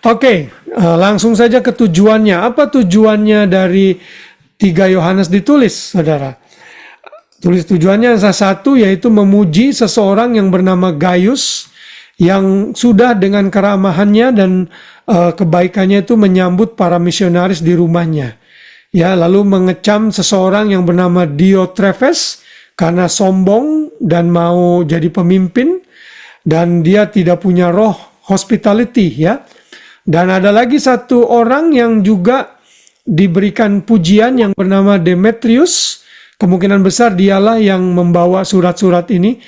Oke, langsung saja ke tujuannya. Apa tujuannya dari 3 Yohanes ditulis, saudara? Tulis tujuannya salah satu, yaitu memuji seseorang yang bernama Gaius, yang sudah dengan keramahannya dan kebaikannya itu menyambut para misionaris di rumahnya. Ya, lalu mengecam seseorang yang bernama Diotrephes karena sombong dan mau jadi pemimpin, dan dia tidak punya roh hospitality, ya. Dan ada lagi satu orang yang juga diberikan pujian yang bernama Demetrius. Kemungkinan besar dialah yang membawa surat-surat ini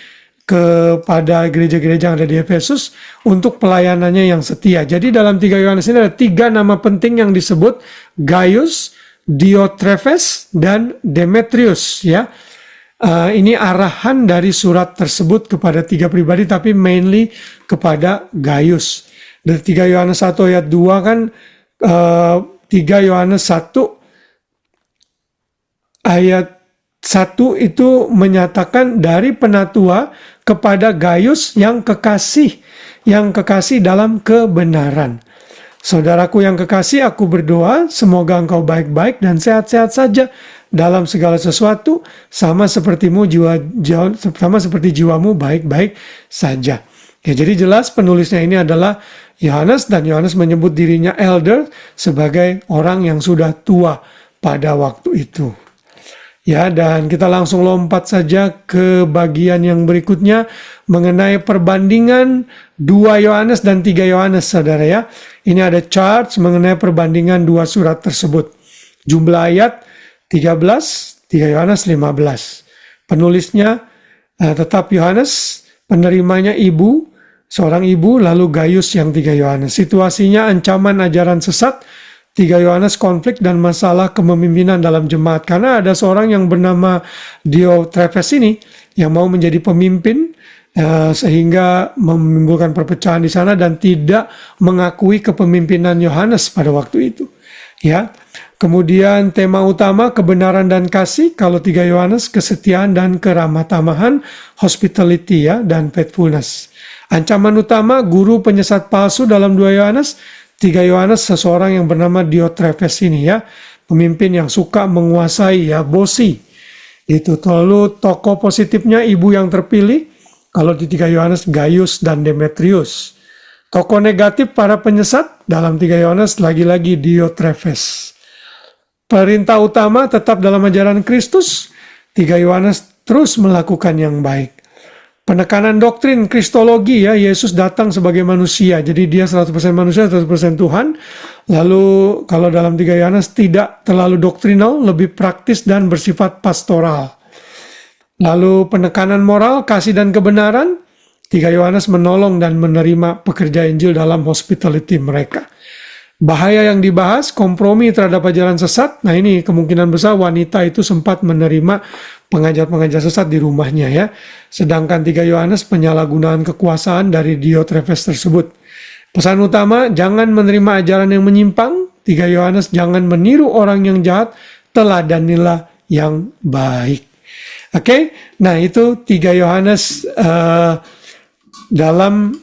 kepada gereja-gereja yang ada di Efesus untuk pelayanannya yang setia. Jadi dalam 3 Yohanes ini ada 3 nama penting yang disebut: Gaius, Diotrephes, dan Demetrius, ya. Ini arahan dari surat tersebut kepada 3 pribadi, tapi mainly kepada Gaius. Dari 3 Yohanes 1 ayat 2 kan, 3 Yohanes 1 ayat 1 itu menyatakan dari penatua kepada Gaius yang kekasih dalam kebenaran. Saudaraku yang kekasih, aku berdoa semoga engkau baik-baik dan sehat-sehat saja dalam segala sesuatu, sama seperti jiwamu baik-baik saja. Ya, jadi jelas penulisnya ini adalah Yohanes, dan Yohanes menyebut dirinya elder sebagai orang yang sudah tua pada waktu itu. Ya, dan kita langsung lompat saja ke bagian yang berikutnya mengenai perbandingan 2 Yohanes dan 3 Yohanes, saudara ya. Ini ada chart mengenai perbandingan 2 surat tersebut. Jumlah ayat 13, 3 Yohanes 15. Penulisnya tetap Yohanes, penerimanya seorang ibu, lalu Gaius yang 3 Yohanes. Situasinya ancaman ajaran sesat, 3 Yohanes konflik dan masalah kepemimpinan dalam jemaat. Karena ada seorang yang bernama Diotrephes ini yang mau menjadi pemimpin, sehingga menimbulkan perpecahan di sana dan tidak mengakui kepemimpinan Yohanes pada waktu itu. Ya. Kemudian tema utama kebenaran dan kasih, kalau 3 Yohanes kesetiaan dan keramah tamahan, hospitality ya, dan faithfulness. Ancaman utama guru penyesat palsu dalam 2 Yohanes, 3 Yohanes seseorang yang bernama Diotrephes ini ya, pemimpin yang suka menguasai ya, bosi. Itu. Lalu tokoh positifnya ibu yang terpilih, kalau di 3 Yohanes Gaius dan Demetrius. Tokoh negatif para penyesat dalam 3 Yohanes lagi-lagi Diotrephes. Perintah utama tetap dalam ajaran Kristus, 3 Yohanes terus melakukan yang baik. Penekanan doktrin kristologi ya, Yesus datang sebagai manusia, jadi dia 100% manusia, 100% Tuhan. Lalu kalau dalam 3 Yohanes tidak terlalu doktrinal, lebih praktis dan bersifat pastoral. Lalu penekanan moral, kasih dan kebenaran, 3 Yohanes menolong dan menerima pekerja Injil dalam hospitality mereka. Bahaya yang dibahas, kompromi terhadap ajaran sesat. Nah ini kemungkinan besar wanita itu sempat menerima pengajar-pengajar sesat di rumahnya ya. Sedangkan 3 Yohanes penyalahgunaan kekuasaan dari Diotrephes tersebut. Pesan utama, jangan menerima ajaran yang menyimpang. 3 Yohanes jangan meniru orang yang jahat, teladanilah yang baik. Oke, nah itu 3 Yohanes dalam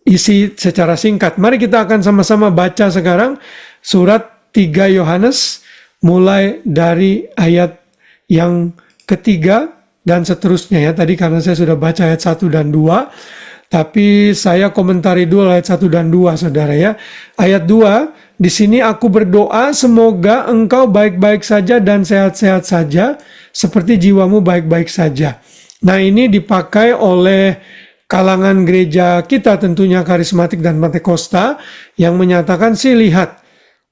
isi secara singkat. Mari kita akan sama-sama baca sekarang surat 3 Yohanes mulai dari ayat yang ketiga dan seterusnya ya. Tadi karena saya sudah baca ayat 1 dan 2, tapi saya komentari dulu ayat 1 dan 2 saudara ya. Ayat 2, di sini aku berdoa semoga engkau baik-baik saja dan sehat-sehat saja seperti jiwamu baik-baik saja. Nah ini dipakai oleh kalangan gereja kita tentunya karismatik dan Pentakosta yang menyatakan sih lihat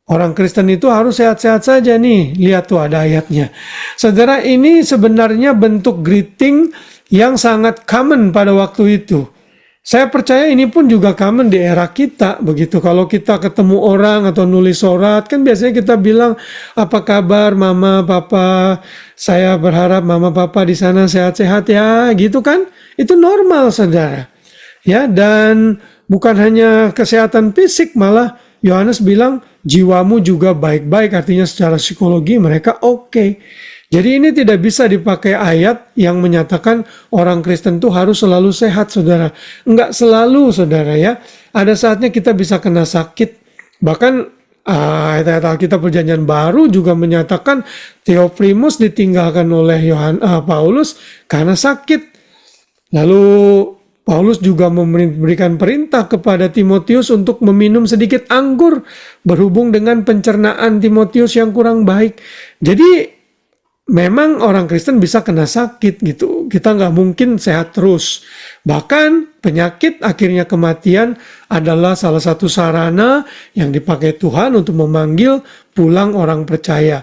orang Kristen itu harus sehat-sehat saja nih. Lihat tuh ada ayatnya. Saudara, ini sebenarnya bentuk greeting yang sangat common pada waktu itu. Saya percaya ini pun juga common di era kita begitu. Kalau kita ketemu orang atau nulis surat kan biasanya kita bilang apa kabar mama papa, saya berharap mama papa di sana sehat-sehat ya gitu kan. Itu normal saudara. Ya, dan bukan hanya kesehatan fisik, malah Yohanes bilang jiwamu juga baik-baik, artinya secara psikologi mereka oke. Jadi ini tidak bisa dipakai ayat yang menyatakan orang Kristen itu harus selalu sehat saudara. Enggak selalu saudara ya. Ada saatnya kita bisa kena sakit. Bahkan ayat-ayat Alkitab Perjanjian Baru juga menyatakan Theophilus ditinggalkan oleh Paulus karena sakit. Lalu Paulus juga memberikan perintah kepada Timotius untuk meminum sedikit anggur berhubung dengan pencernaan Timotius yang kurang baik. Jadi memang orang Kristen bisa kena sakit gitu. Kita nggak mungkin sehat terus. Bahkan penyakit akhirnya kematian adalah salah satu sarana yang dipakai Tuhan untuk memanggil pulang orang percaya.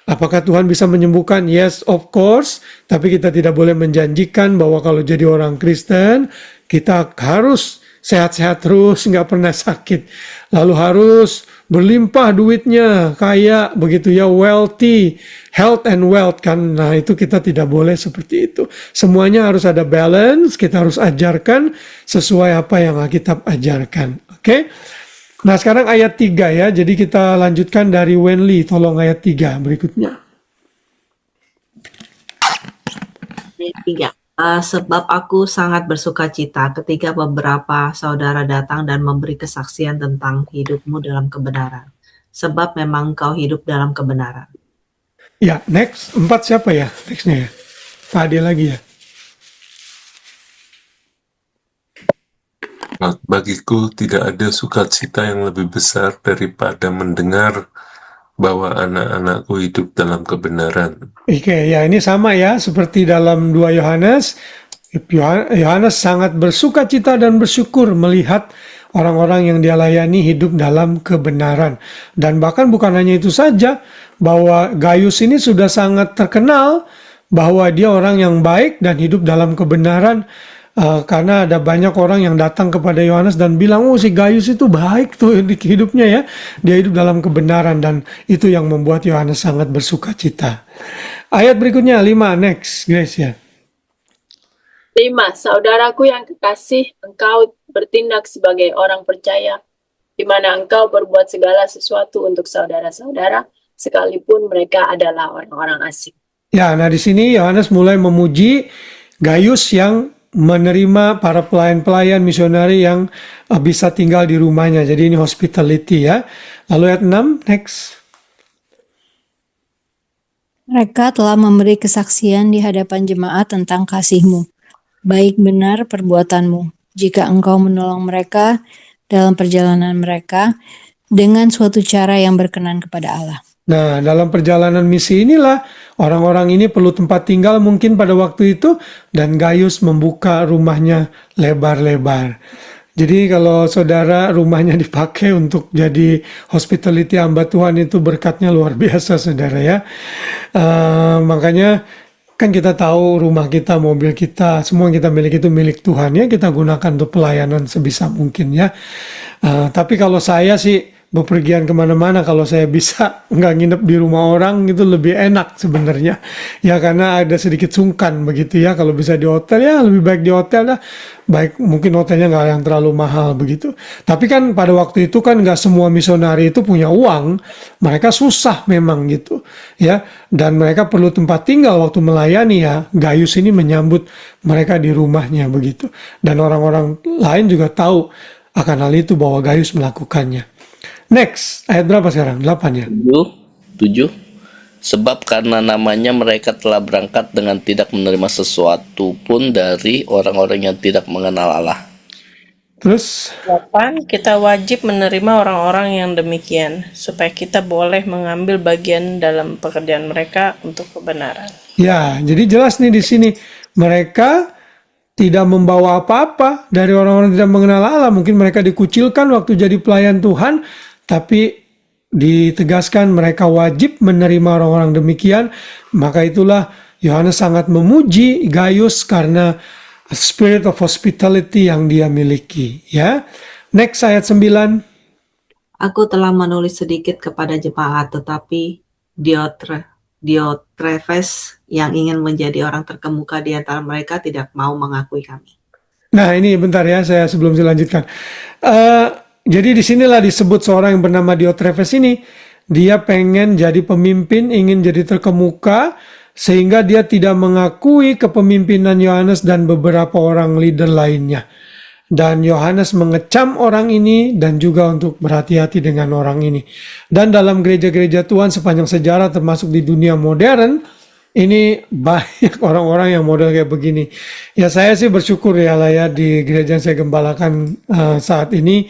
Apakah Tuhan bisa menyembuhkan? Yes, of course. Tapi kita tidak boleh menjanjikan bahwa kalau jadi orang Kristen, kita harus sehat-sehat terus, nggak pernah sakit. Lalu harus berlimpah duitnya, kaya, begitu ya, wealthy, health and wealth kan. Nah itu kita tidak boleh seperti itu. Semuanya harus ada balance, kita harus ajarkan sesuai apa yang Alkitab ajarkan. Oke. Nah, sekarang ayat 3 ya. Jadi kita lanjutkan dari Wenli. Tolong ayat 3 berikutnya. Ayat 3. Sebab aku sangat bersuka cita ketika beberapa saudara datang dan memberi kesaksian tentang hidupmu dalam kebenaran. Sebab memang kau hidup dalam kebenaran. Ya, next. 4 siapa ya? Nextnya ya. Pak Ade lagi ya. Nah, bagiku tidak ada sukacita yang lebih besar daripada mendengar bahwa anak-anakku hidup dalam kebenaran. Oke, ya ini sama ya. Seperti dalam 2 Yohanes. Yohanes sangat bersuka cita dan bersyukur melihat orang-orang yang dia layani hidup dalam kebenaran. Dan bahkan bukan hanya itu saja, bahwa Gaius ini sudah sangat terkenal bahwa dia orang yang baik dan hidup dalam kebenaran. Karena ada banyak orang yang datang kepada Yohanes dan bilang, oh si Gaius itu baik tuh hidupnya ya. Dia hidup dalam kebenaran dan itu yang membuat Yohanes sangat bersuka cita. Ayat berikutnya 5, next Grace ya. 5. Saudaraku yang kekasih, engkau bertindak sebagai orang percaya, di mana engkau berbuat segala sesuatu untuk saudara-saudara, sekalipun mereka adalah orang-orang asing. Ya, nah di sini Yohanes mulai memuji Gaius yang menerima para pelayan-pelayan misionari yang bisa tinggal di rumahnya. Jadi ini hospitality ya. Lalu ayat 6, next. Mereka telah memberi kesaksian di hadapan jemaat tentang kasih-Mu. Baik benar perbuatanmu, jika engkau menolong mereka dalam perjalanan mereka dengan suatu cara yang berkenan kepada Allah. Nah, dalam perjalanan misi inilah orang-orang ini perlu tempat tinggal mungkin pada waktu itu dan Gaius membuka rumahnya lebar-lebar. Jadi kalau saudara rumahnya dipakai untuk jadi hospitality hamba Tuhan itu berkatnya luar biasa saudara ya. Makanya kan kita tahu rumah kita, mobil kita, semua yang kita miliki itu milik Tuhan ya. Kita gunakan untuk pelayanan sebisa mungkin ya. Tapi kalau saya sih bepergian kemana-mana, kalau saya bisa nggak nginep di rumah orang itu lebih enak sebenarnya ya, karena ada sedikit sungkan begitu ya. Kalau bisa di hotel ya lebih baik di hotel dah, baik mungkin hotelnya nggak yang terlalu mahal begitu. Tapi kan pada waktu itu kan nggak semua misionari itu punya uang, mereka susah memang gitu ya, dan mereka perlu tempat tinggal waktu melayani ya. Gaius ini menyambut mereka di rumahnya begitu, dan orang-orang lain juga tahu akan hal itu bahwa Gaius melakukannya. Next, ayat berapa sekarang? 8 ya? 7. Sebab karena namanya mereka telah berangkat dengan tidak menerima sesuatu pun dari orang-orang yang tidak mengenal Allah. Terus, 8. Kita wajib menerima orang-orang yang demikian, supaya kita boleh mengambil bagian dalam pekerjaan mereka untuk kebenaran. ya jadi jelas nih di sini mereka tidak membawa apa-apa dari orang-orang yang tidak mengenal Allah. Mungkin mereka dikucilkan waktu jadi pelayan Tuhan, tapi ditegaskan mereka wajib menerima orang-orang demikian. Maka itulah Yohanes sangat memuji Gaius karena spirit of hospitality yang dia miliki ya. Next ayat 9. Aku telah menulis sedikit kepada jemaat, tetapi Diotrefes yang ingin menjadi orang terkemuka di antara mereka tidak mau mengakui kami. Nah ini bentar ya, saya sebelum dilanjutkan. Jadi disinilah disebut seorang yang bernama Diotrefes ini, dia pengen jadi pemimpin, ingin jadi terkemuka, sehingga dia tidak mengakui kepemimpinan Yohanes dan beberapa orang leader lainnya. Dan Yohanes mengecam orang ini dan juga untuk berhati-hati dengan orang ini. Dan dalam gereja-gereja Tuhan sepanjang sejarah termasuk di dunia modern, ini banyak orang-orang yang model kayak begini. Ya saya sih bersyukur ya lah ya di gereja yang saya gembalakan saat ini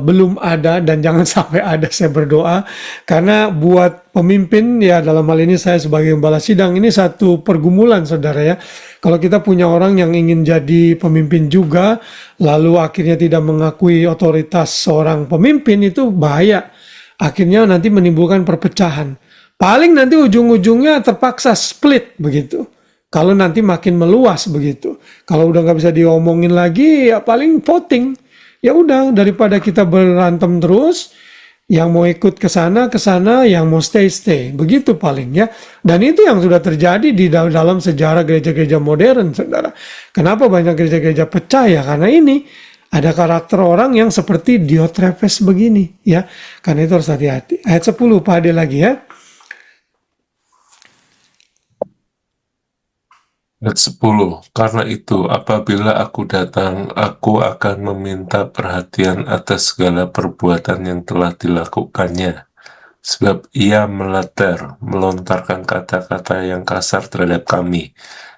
belum ada, dan jangan sampai ada, saya berdoa. Karena buat pemimpin ya, dalam hal ini saya sebagai gembala sidang, ini satu pergumulan saudara ya. Kalau kita punya orang yang ingin jadi pemimpin juga, lalu akhirnya tidak mengakui otoritas seorang pemimpin, itu bahaya. Akhirnya nanti menimbulkan perpecahan. Paling nanti ujung-ujungnya terpaksa split begitu. Kalau nanti makin meluas begitu. Kalau udah nggak bisa diomongin lagi, ya paling voting. Ya udah, daripada kita berantem terus, yang mau ikut ke sana, yang mau stay. Begitu paling ya. Dan itu yang sudah terjadi di dalam sejarah gereja-gereja modern, saudara. Kenapa banyak gereja-gereja pecah ya? Karena ini ada karakter orang yang seperti Diotrephes begini ya. Karena itu harus hati-hati. Ayat 10 Pak Ade lagi ya. Ayat 10. Karena itu, apabila aku datang, aku akan meminta perhatian atas segala perbuatan yang telah dilakukannya. Sebab ia melontarkan kata-kata yang kasar terhadap kami.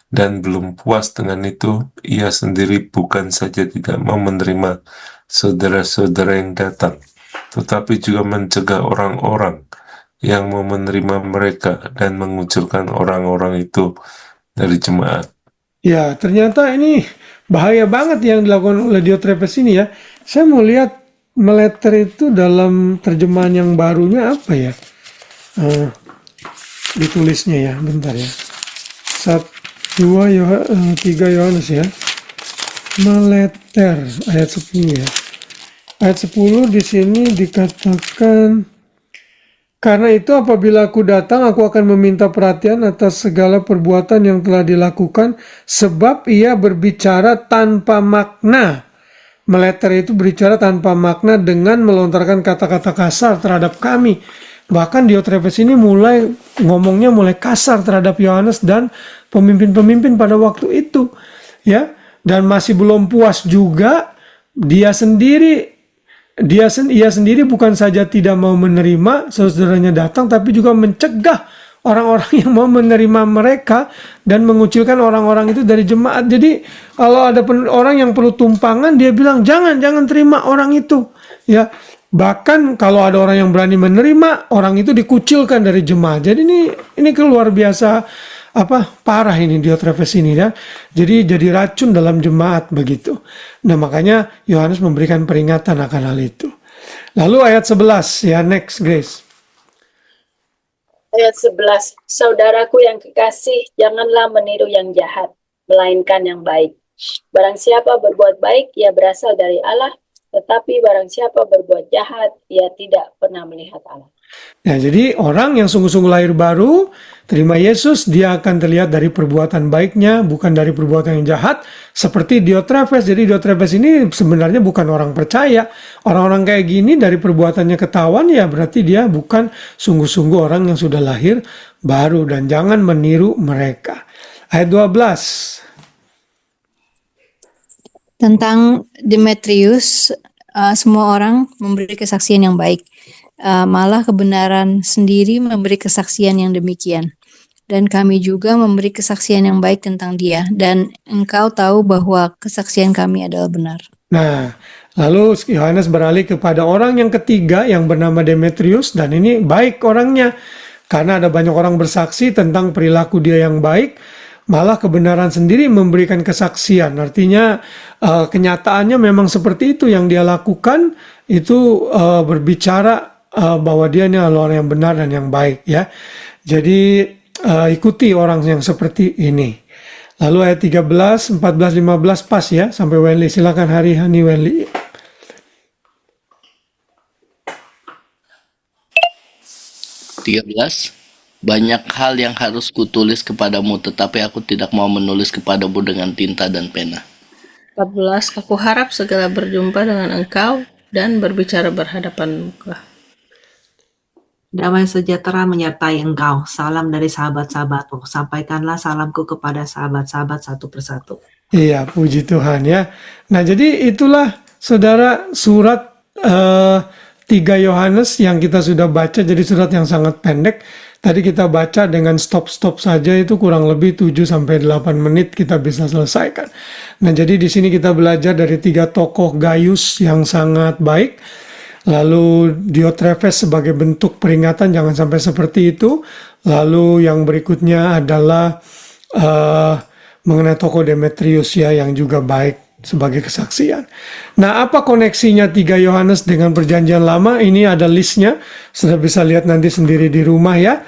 Dan belum puas dengan itu, ia sendiri bukan saja tidak mau menerima saudara-saudara yang datang, tetapi juga mencegah orang-orang yang mau menerima mereka dan mengucilkan orang-orang itu dari jemaat. Ya, ternyata ini bahaya banget yang dilakukan oleh Diotrephes ini ya. Saya mau lihat meleter itu dalam terjemahan yang barunya apa ya? Ditulisnya ya, bentar ya. 3 Yohanes ya. Meleter ayat 10 ya. Ayat 10 di sini dikatakan, karena itu apabila aku datang, aku akan meminta perhatian atas segala perbuatan yang telah dilakukan, sebab ia berbicara tanpa makna. Meleter itu berbicara tanpa makna dengan melontarkan kata-kata kasar terhadap kami. Bahkan Diotrephes ini ngomongnya mulai kasar terhadap Yohanes dan pemimpin-pemimpin pada waktu itu. Ya, dan masih belum puas juga, ia sendiri bukan saja tidak mau menerima saudaranya datang, tapi juga mencegah orang-orang yang mau menerima mereka dan mengucilkan orang-orang itu dari jemaat. Jadi kalau ada orang yang perlu tumpangan, dia bilang jangan terima orang itu. Ya, bahkan kalau ada orang yang berani menerima, orang itu dikucilkan dari jemaat. Jadi ini luar biasa parah ini Diotrephes ini ya. Jadi racun dalam jemaat begitu. Nah, makanya Yohanes memberikan peringatan akan hal itu. Lalu ayat 11 ya, next Grace. Ayat 11, saudaraku yang kekasih, janganlah meniru yang jahat, melainkan yang baik. Barang siapa berbuat baik, ia berasal dari Allah, tetapi barang siapa berbuat jahat, ia tidak pernah melihat Allah. Nah, jadi orang yang sungguh-sungguh lahir baru, terima Yesus, dia akan terlihat dari perbuatan baiknya, bukan dari perbuatan yang jahat, seperti Diotrephes. Jadi Diotrephes ini sebenarnya bukan orang percaya. Orang-orang kayak gini dari perbuatannya ketahuan, ya berarti dia bukan sungguh-sungguh orang yang sudah lahir baru, dan jangan meniru mereka. Ayat 12. Tentang Demetrius, semua orang memberi kesaksian yang baik. Malah kebenaran sendiri memberi kesaksian yang demikian. Dan kami juga memberi kesaksian yang baik tentang dia. Dan engkau tahu bahwa kesaksian kami adalah benar. Nah, lalu Yohanes beralih kepada orang yang ketiga yang bernama Demetrius. Dan ini baik orangnya. Karena ada banyak orang bersaksi tentang perilaku dia yang baik. Malah kebenaran sendiri memberikan kesaksian. Artinya kenyataannya memang seperti itu yang dia lakukan. Itu berbicara bahwa dia ini adalah orang yang benar dan yang baik ya. Jadi ikuti orang yang seperti ini. Lalu ayat 13, 14, 15 pas ya sampai Wenli. Silakan Hani Wenli. Banyak hal yang harus kutulis kepadamu, tetapi aku tidak mau menulis kepadamu dengan tinta dan pena. 14, aku harap segera berjumpa dengan engkau dan berbicara berhadapan muka. Damai sejahtera menyertai engkau. Salam dari sahabat-sahabatku. Sampaikanlah salamku kepada sahabat-sahabat satu persatu. Iya, puji Tuhan ya. Nah, jadi itulah saudara surat 3 Yohanes yang kita sudah baca. Jadi surat yang sangat pendek. Tadi kita baca dengan stop-stop saja, itu kurang lebih 7-8 menit kita bisa selesaikan. Nah, jadi di sini kita belajar dari 3 tokoh Gaius yang sangat baik. Lalu Diotrephes sebagai bentuk peringatan jangan sampai seperti itu. Lalu yang berikutnya adalah mengenai tokoh Demetrius ya yang juga baik sebagai kesaksian. Nah, apa koneksinya 3 Yohanes dengan perjanjian lama? Ini ada listnya. Sudah bisa lihat nanti sendiri di rumah ya.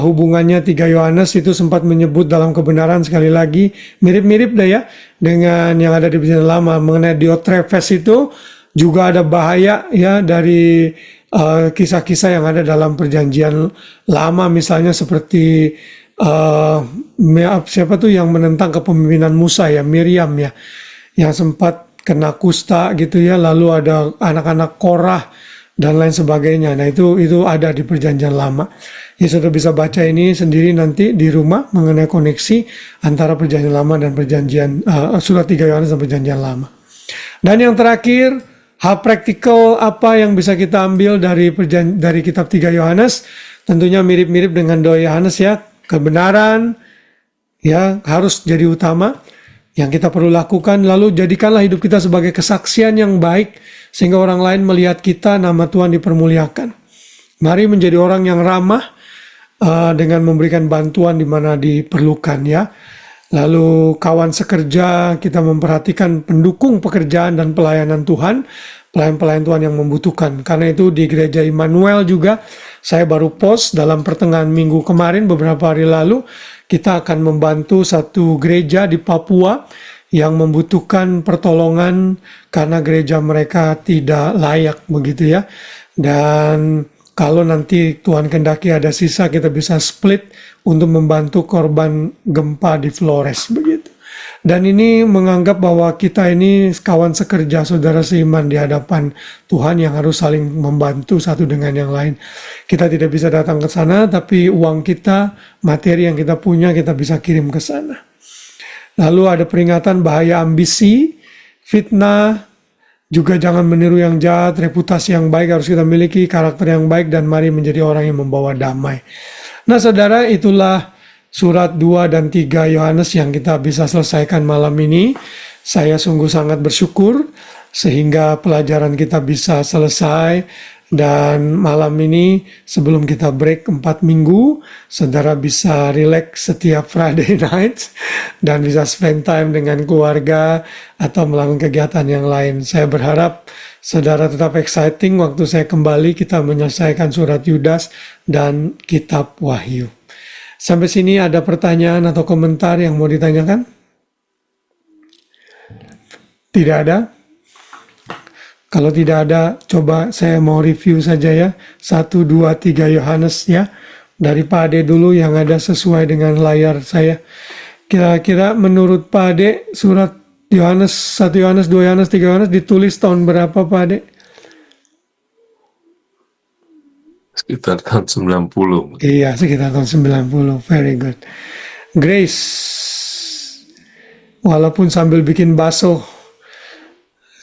Hubungannya 3 Yohanes itu sempat menyebut dalam kebenaran, sekali lagi mirip-mirip deh ya dengan yang ada di perjanjian lama. Mengenai Diotrephes itu juga ada bahaya ya dari kisah-kisah yang ada dalam perjanjian lama, misalnya seperti siapa tuh yang menentang kepemimpinan Musa ya, Miriam ya, yang sempat kena kusta gitu ya, lalu ada anak-anak Korah dan lain sebagainya. Nah itu ada di Perjanjian Lama. Ya saudara bisa baca ini sendiri nanti di rumah mengenai koneksi antara Perjanjian Lama dan surat 3 Yohanes dan Perjanjian Lama. Dan yang terakhir, hal praktikal apa yang bisa kita ambil dari kitab 3 Yohanes? Tentunya mirip-mirip dengan doa Yohanes ya, kebenaran ya harus jadi utama yang kita perlu lakukan. Lalu jadikanlah hidup kita sebagai kesaksian yang baik sehingga orang lain melihat kita, nama Tuhan dipermuliakan. Mari menjadi orang yang ramah dengan memberikan bantuan di mana diperlukan ya. Lalu kawan sekerja, kita memperhatikan pendukung pekerjaan dan pelayanan Tuhan, pelayan-pelayan Tuhan yang membutuhkan. Karena itu di gereja Immanuel juga, saya baru post dalam pertengahan minggu kemarin, beberapa hari lalu, kita akan membantu satu gereja di Papua yang membutuhkan pertolongan karena gereja mereka tidak layak begitu ya. Dan kalau nanti Tuhan kehendaki ada sisa, kita bisa split untuk membantu korban gempa di Flores begitu. Dan ini menganggap bahwa kita ini kawan sekerja, saudara seiman di hadapan Tuhan yang harus saling membantu satu dengan yang lain. Kita tidak bisa datang ke sana, tapi uang kita, materi yang kita punya, kita bisa kirim ke sana. Lalu ada peringatan bahaya ambisi, fitnah, juga jangan meniru yang jahat, reputasi yang baik harus kita miliki, karakter yang baik, dan mari menjadi orang yang membawa damai. Nah saudara, itulah surat 2 dan 3 Yohanes yang kita bisa selesaikan malam ini. Saya sungguh sangat bersyukur sehingga pelajaran kita bisa selesai. Dan malam ini sebelum kita break 4 minggu, saudara bisa relax setiap Friday night dan bisa spend time dengan keluarga atau melakukan kegiatan yang lain. Saya berharap saudara tetap exciting waktu saya kembali kita menyelesaikan surat Yudas dan kitab Wahyu. Sampai sini ada pertanyaan atau komentar yang mau ditanyakan? Tidak ada? Kalau tidak ada, coba saya mau review saja ya. 1, 2, 3 Yohanes ya. Dari Pak Ade dulu yang ada sesuai dengan layar saya. Kira-kira menurut Pak Ade, surat Yohanes, 1 Yohanes, 2 Yohanes, 3 Yohanes ditulis tahun berapa Pak Ade? Sekitar tahun 90. Iya, sekitar tahun 90. Very good. Grace, walaupun sambil bikin bakso,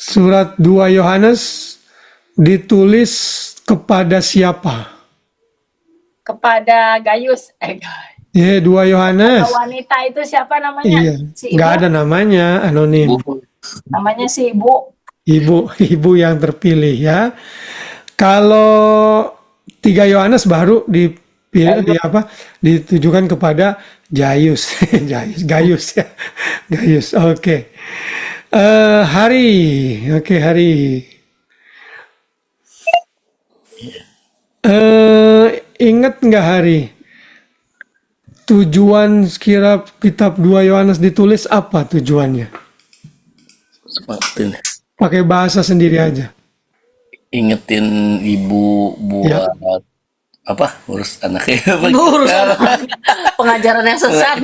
surat 2 Yohanes ditulis kepada siapa? Kepada Gayus. Ya, 2 Yohanes. Wanita itu siapa namanya? Iya, Si nggak Ibu. ada namanya, anonim. Namanya si Ibu. Ibu yang terpilih ya. Kalau 3 Yohanes baru ditujukan kepada Gaius. Gaius ya. Gaius. Oke. Hari. Oke, Hari. Ingat nggak Hari? Tujuan sekira kitab 2 Yohanes ditulis apa tujuannya? Seperti Pakai bahasa sendiri aja. ingetin ibu buat apa urus anaknya. Urusan pengajaran yang sesat.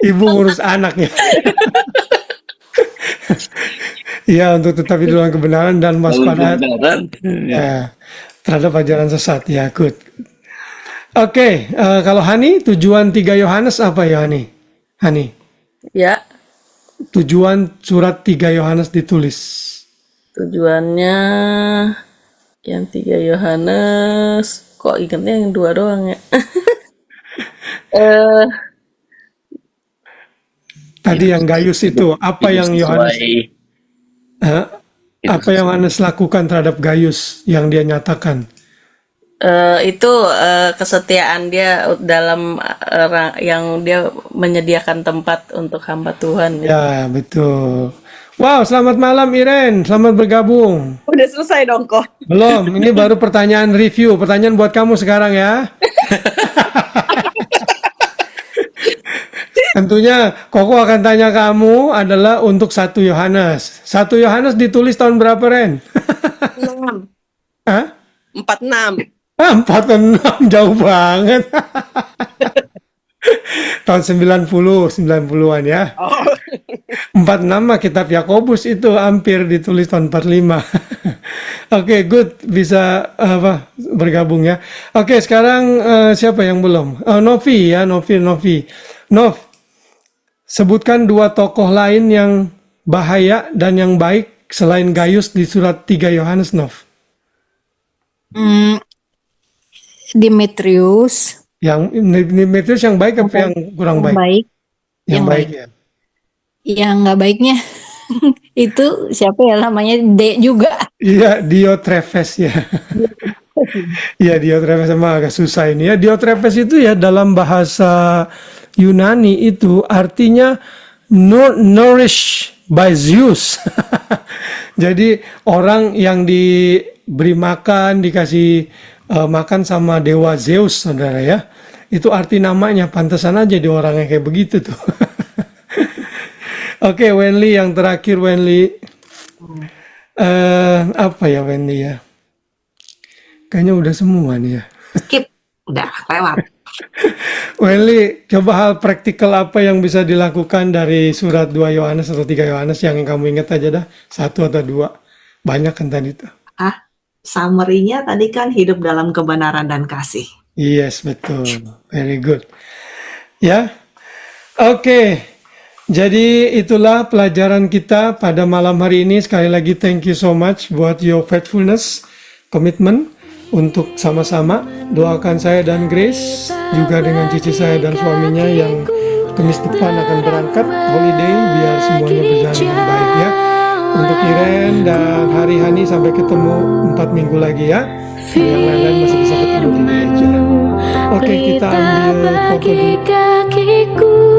Ibu ngurus anaknya. Ya, untuk tetap di dalam kebenaran dan waspada ya, terhadap ajaran sesat. Ya, good. Oke, kalau Hani, tujuan 3 Yohanes apa ya Hani? Hani, Ya, tujuan surat 3 Yohanes ditulis. tujuannya yang 3 Yohanes. Kok ingatnya yang 2 doang ya? Tadi yang Gaius itu, apa yang Yohanes apa yang Yohanes lakukan terhadap Gaius yang dia nyatakan? Itu kesetiaan dia dalam yang dia menyediakan tempat untuk hamba Tuhan. Ya, betul. Wow, selamat malam Iren, selamat bergabung. Udah selesai dong kok. Belum, ini baru pertanyaan review, pertanyaan buat kamu sekarang ya. Tentunya Koko akan tanya kamu adalah untuk 1 Yohanes. 1 Yohanes ditulis tahun berapa Ren? 6. Hah? 46. 46, jauh banget. Tahun 90, 90-an ya. Oh. 46 mah kitab Yakobus itu hampir ditulis tahun 45. Oke, good, bisa bergabung ya. Oke, sekarang siapa yang belum? Novi ya, Novi. Nov, sebutkan 2 tokoh lain yang bahaya dan yang baik selain Gaius di surat 3 Yohanes, Nov. Demetrius Demetrius yang baik apa yang kurang baik? baik, Yang yang baik baik. ya. Yang nggak baiknya itu siapa ya, namanya D juga. Iya, Diotrephes ya. Iya, Diotrephes sama agak susah ini ya. Diotrephes itu ya dalam bahasa Yunani itu artinya nourished by Zeus. Jadi orang yang diberi makan, dikasih makan sama dewa Zeus, saudara ya. Itu arti namanya, pantesan aja dia orang yang kayak begitu tuh. Oke, Wenli yang terakhir, Wenli. Apa ya Wenli ya? Kayaknya udah semua nih ya. Skip, udah lewat. Wenli, coba hal praktikal apa yang bisa dilakukan dari surat 2 Yohanes atau 3 Yohanes yang kamu ingat aja dah, 1 atau 2. Banyak kan tadi itu. Summary-nya tadi kan hidup dalam kebenaran dan kasih. Yes, betul. Very good. Ya. Oke. Jadi itulah pelajaran kita pada malam hari ini. Sekali lagi thank you so much buat your faithfulness, komitmen untuk sama-sama. Doakan saya dan Grace juga dengan cici saya dan suaminya yang Kamis depan akan berangkat holiday biar semuanya berjalan dengan baik ya. Untuk Iren dan Hari Hani sampai ketemu 4 minggu lagi ya. Yang lain-lain masih bisa ketemu di gereja. Oke, kita ambil foto dulu. kakiku.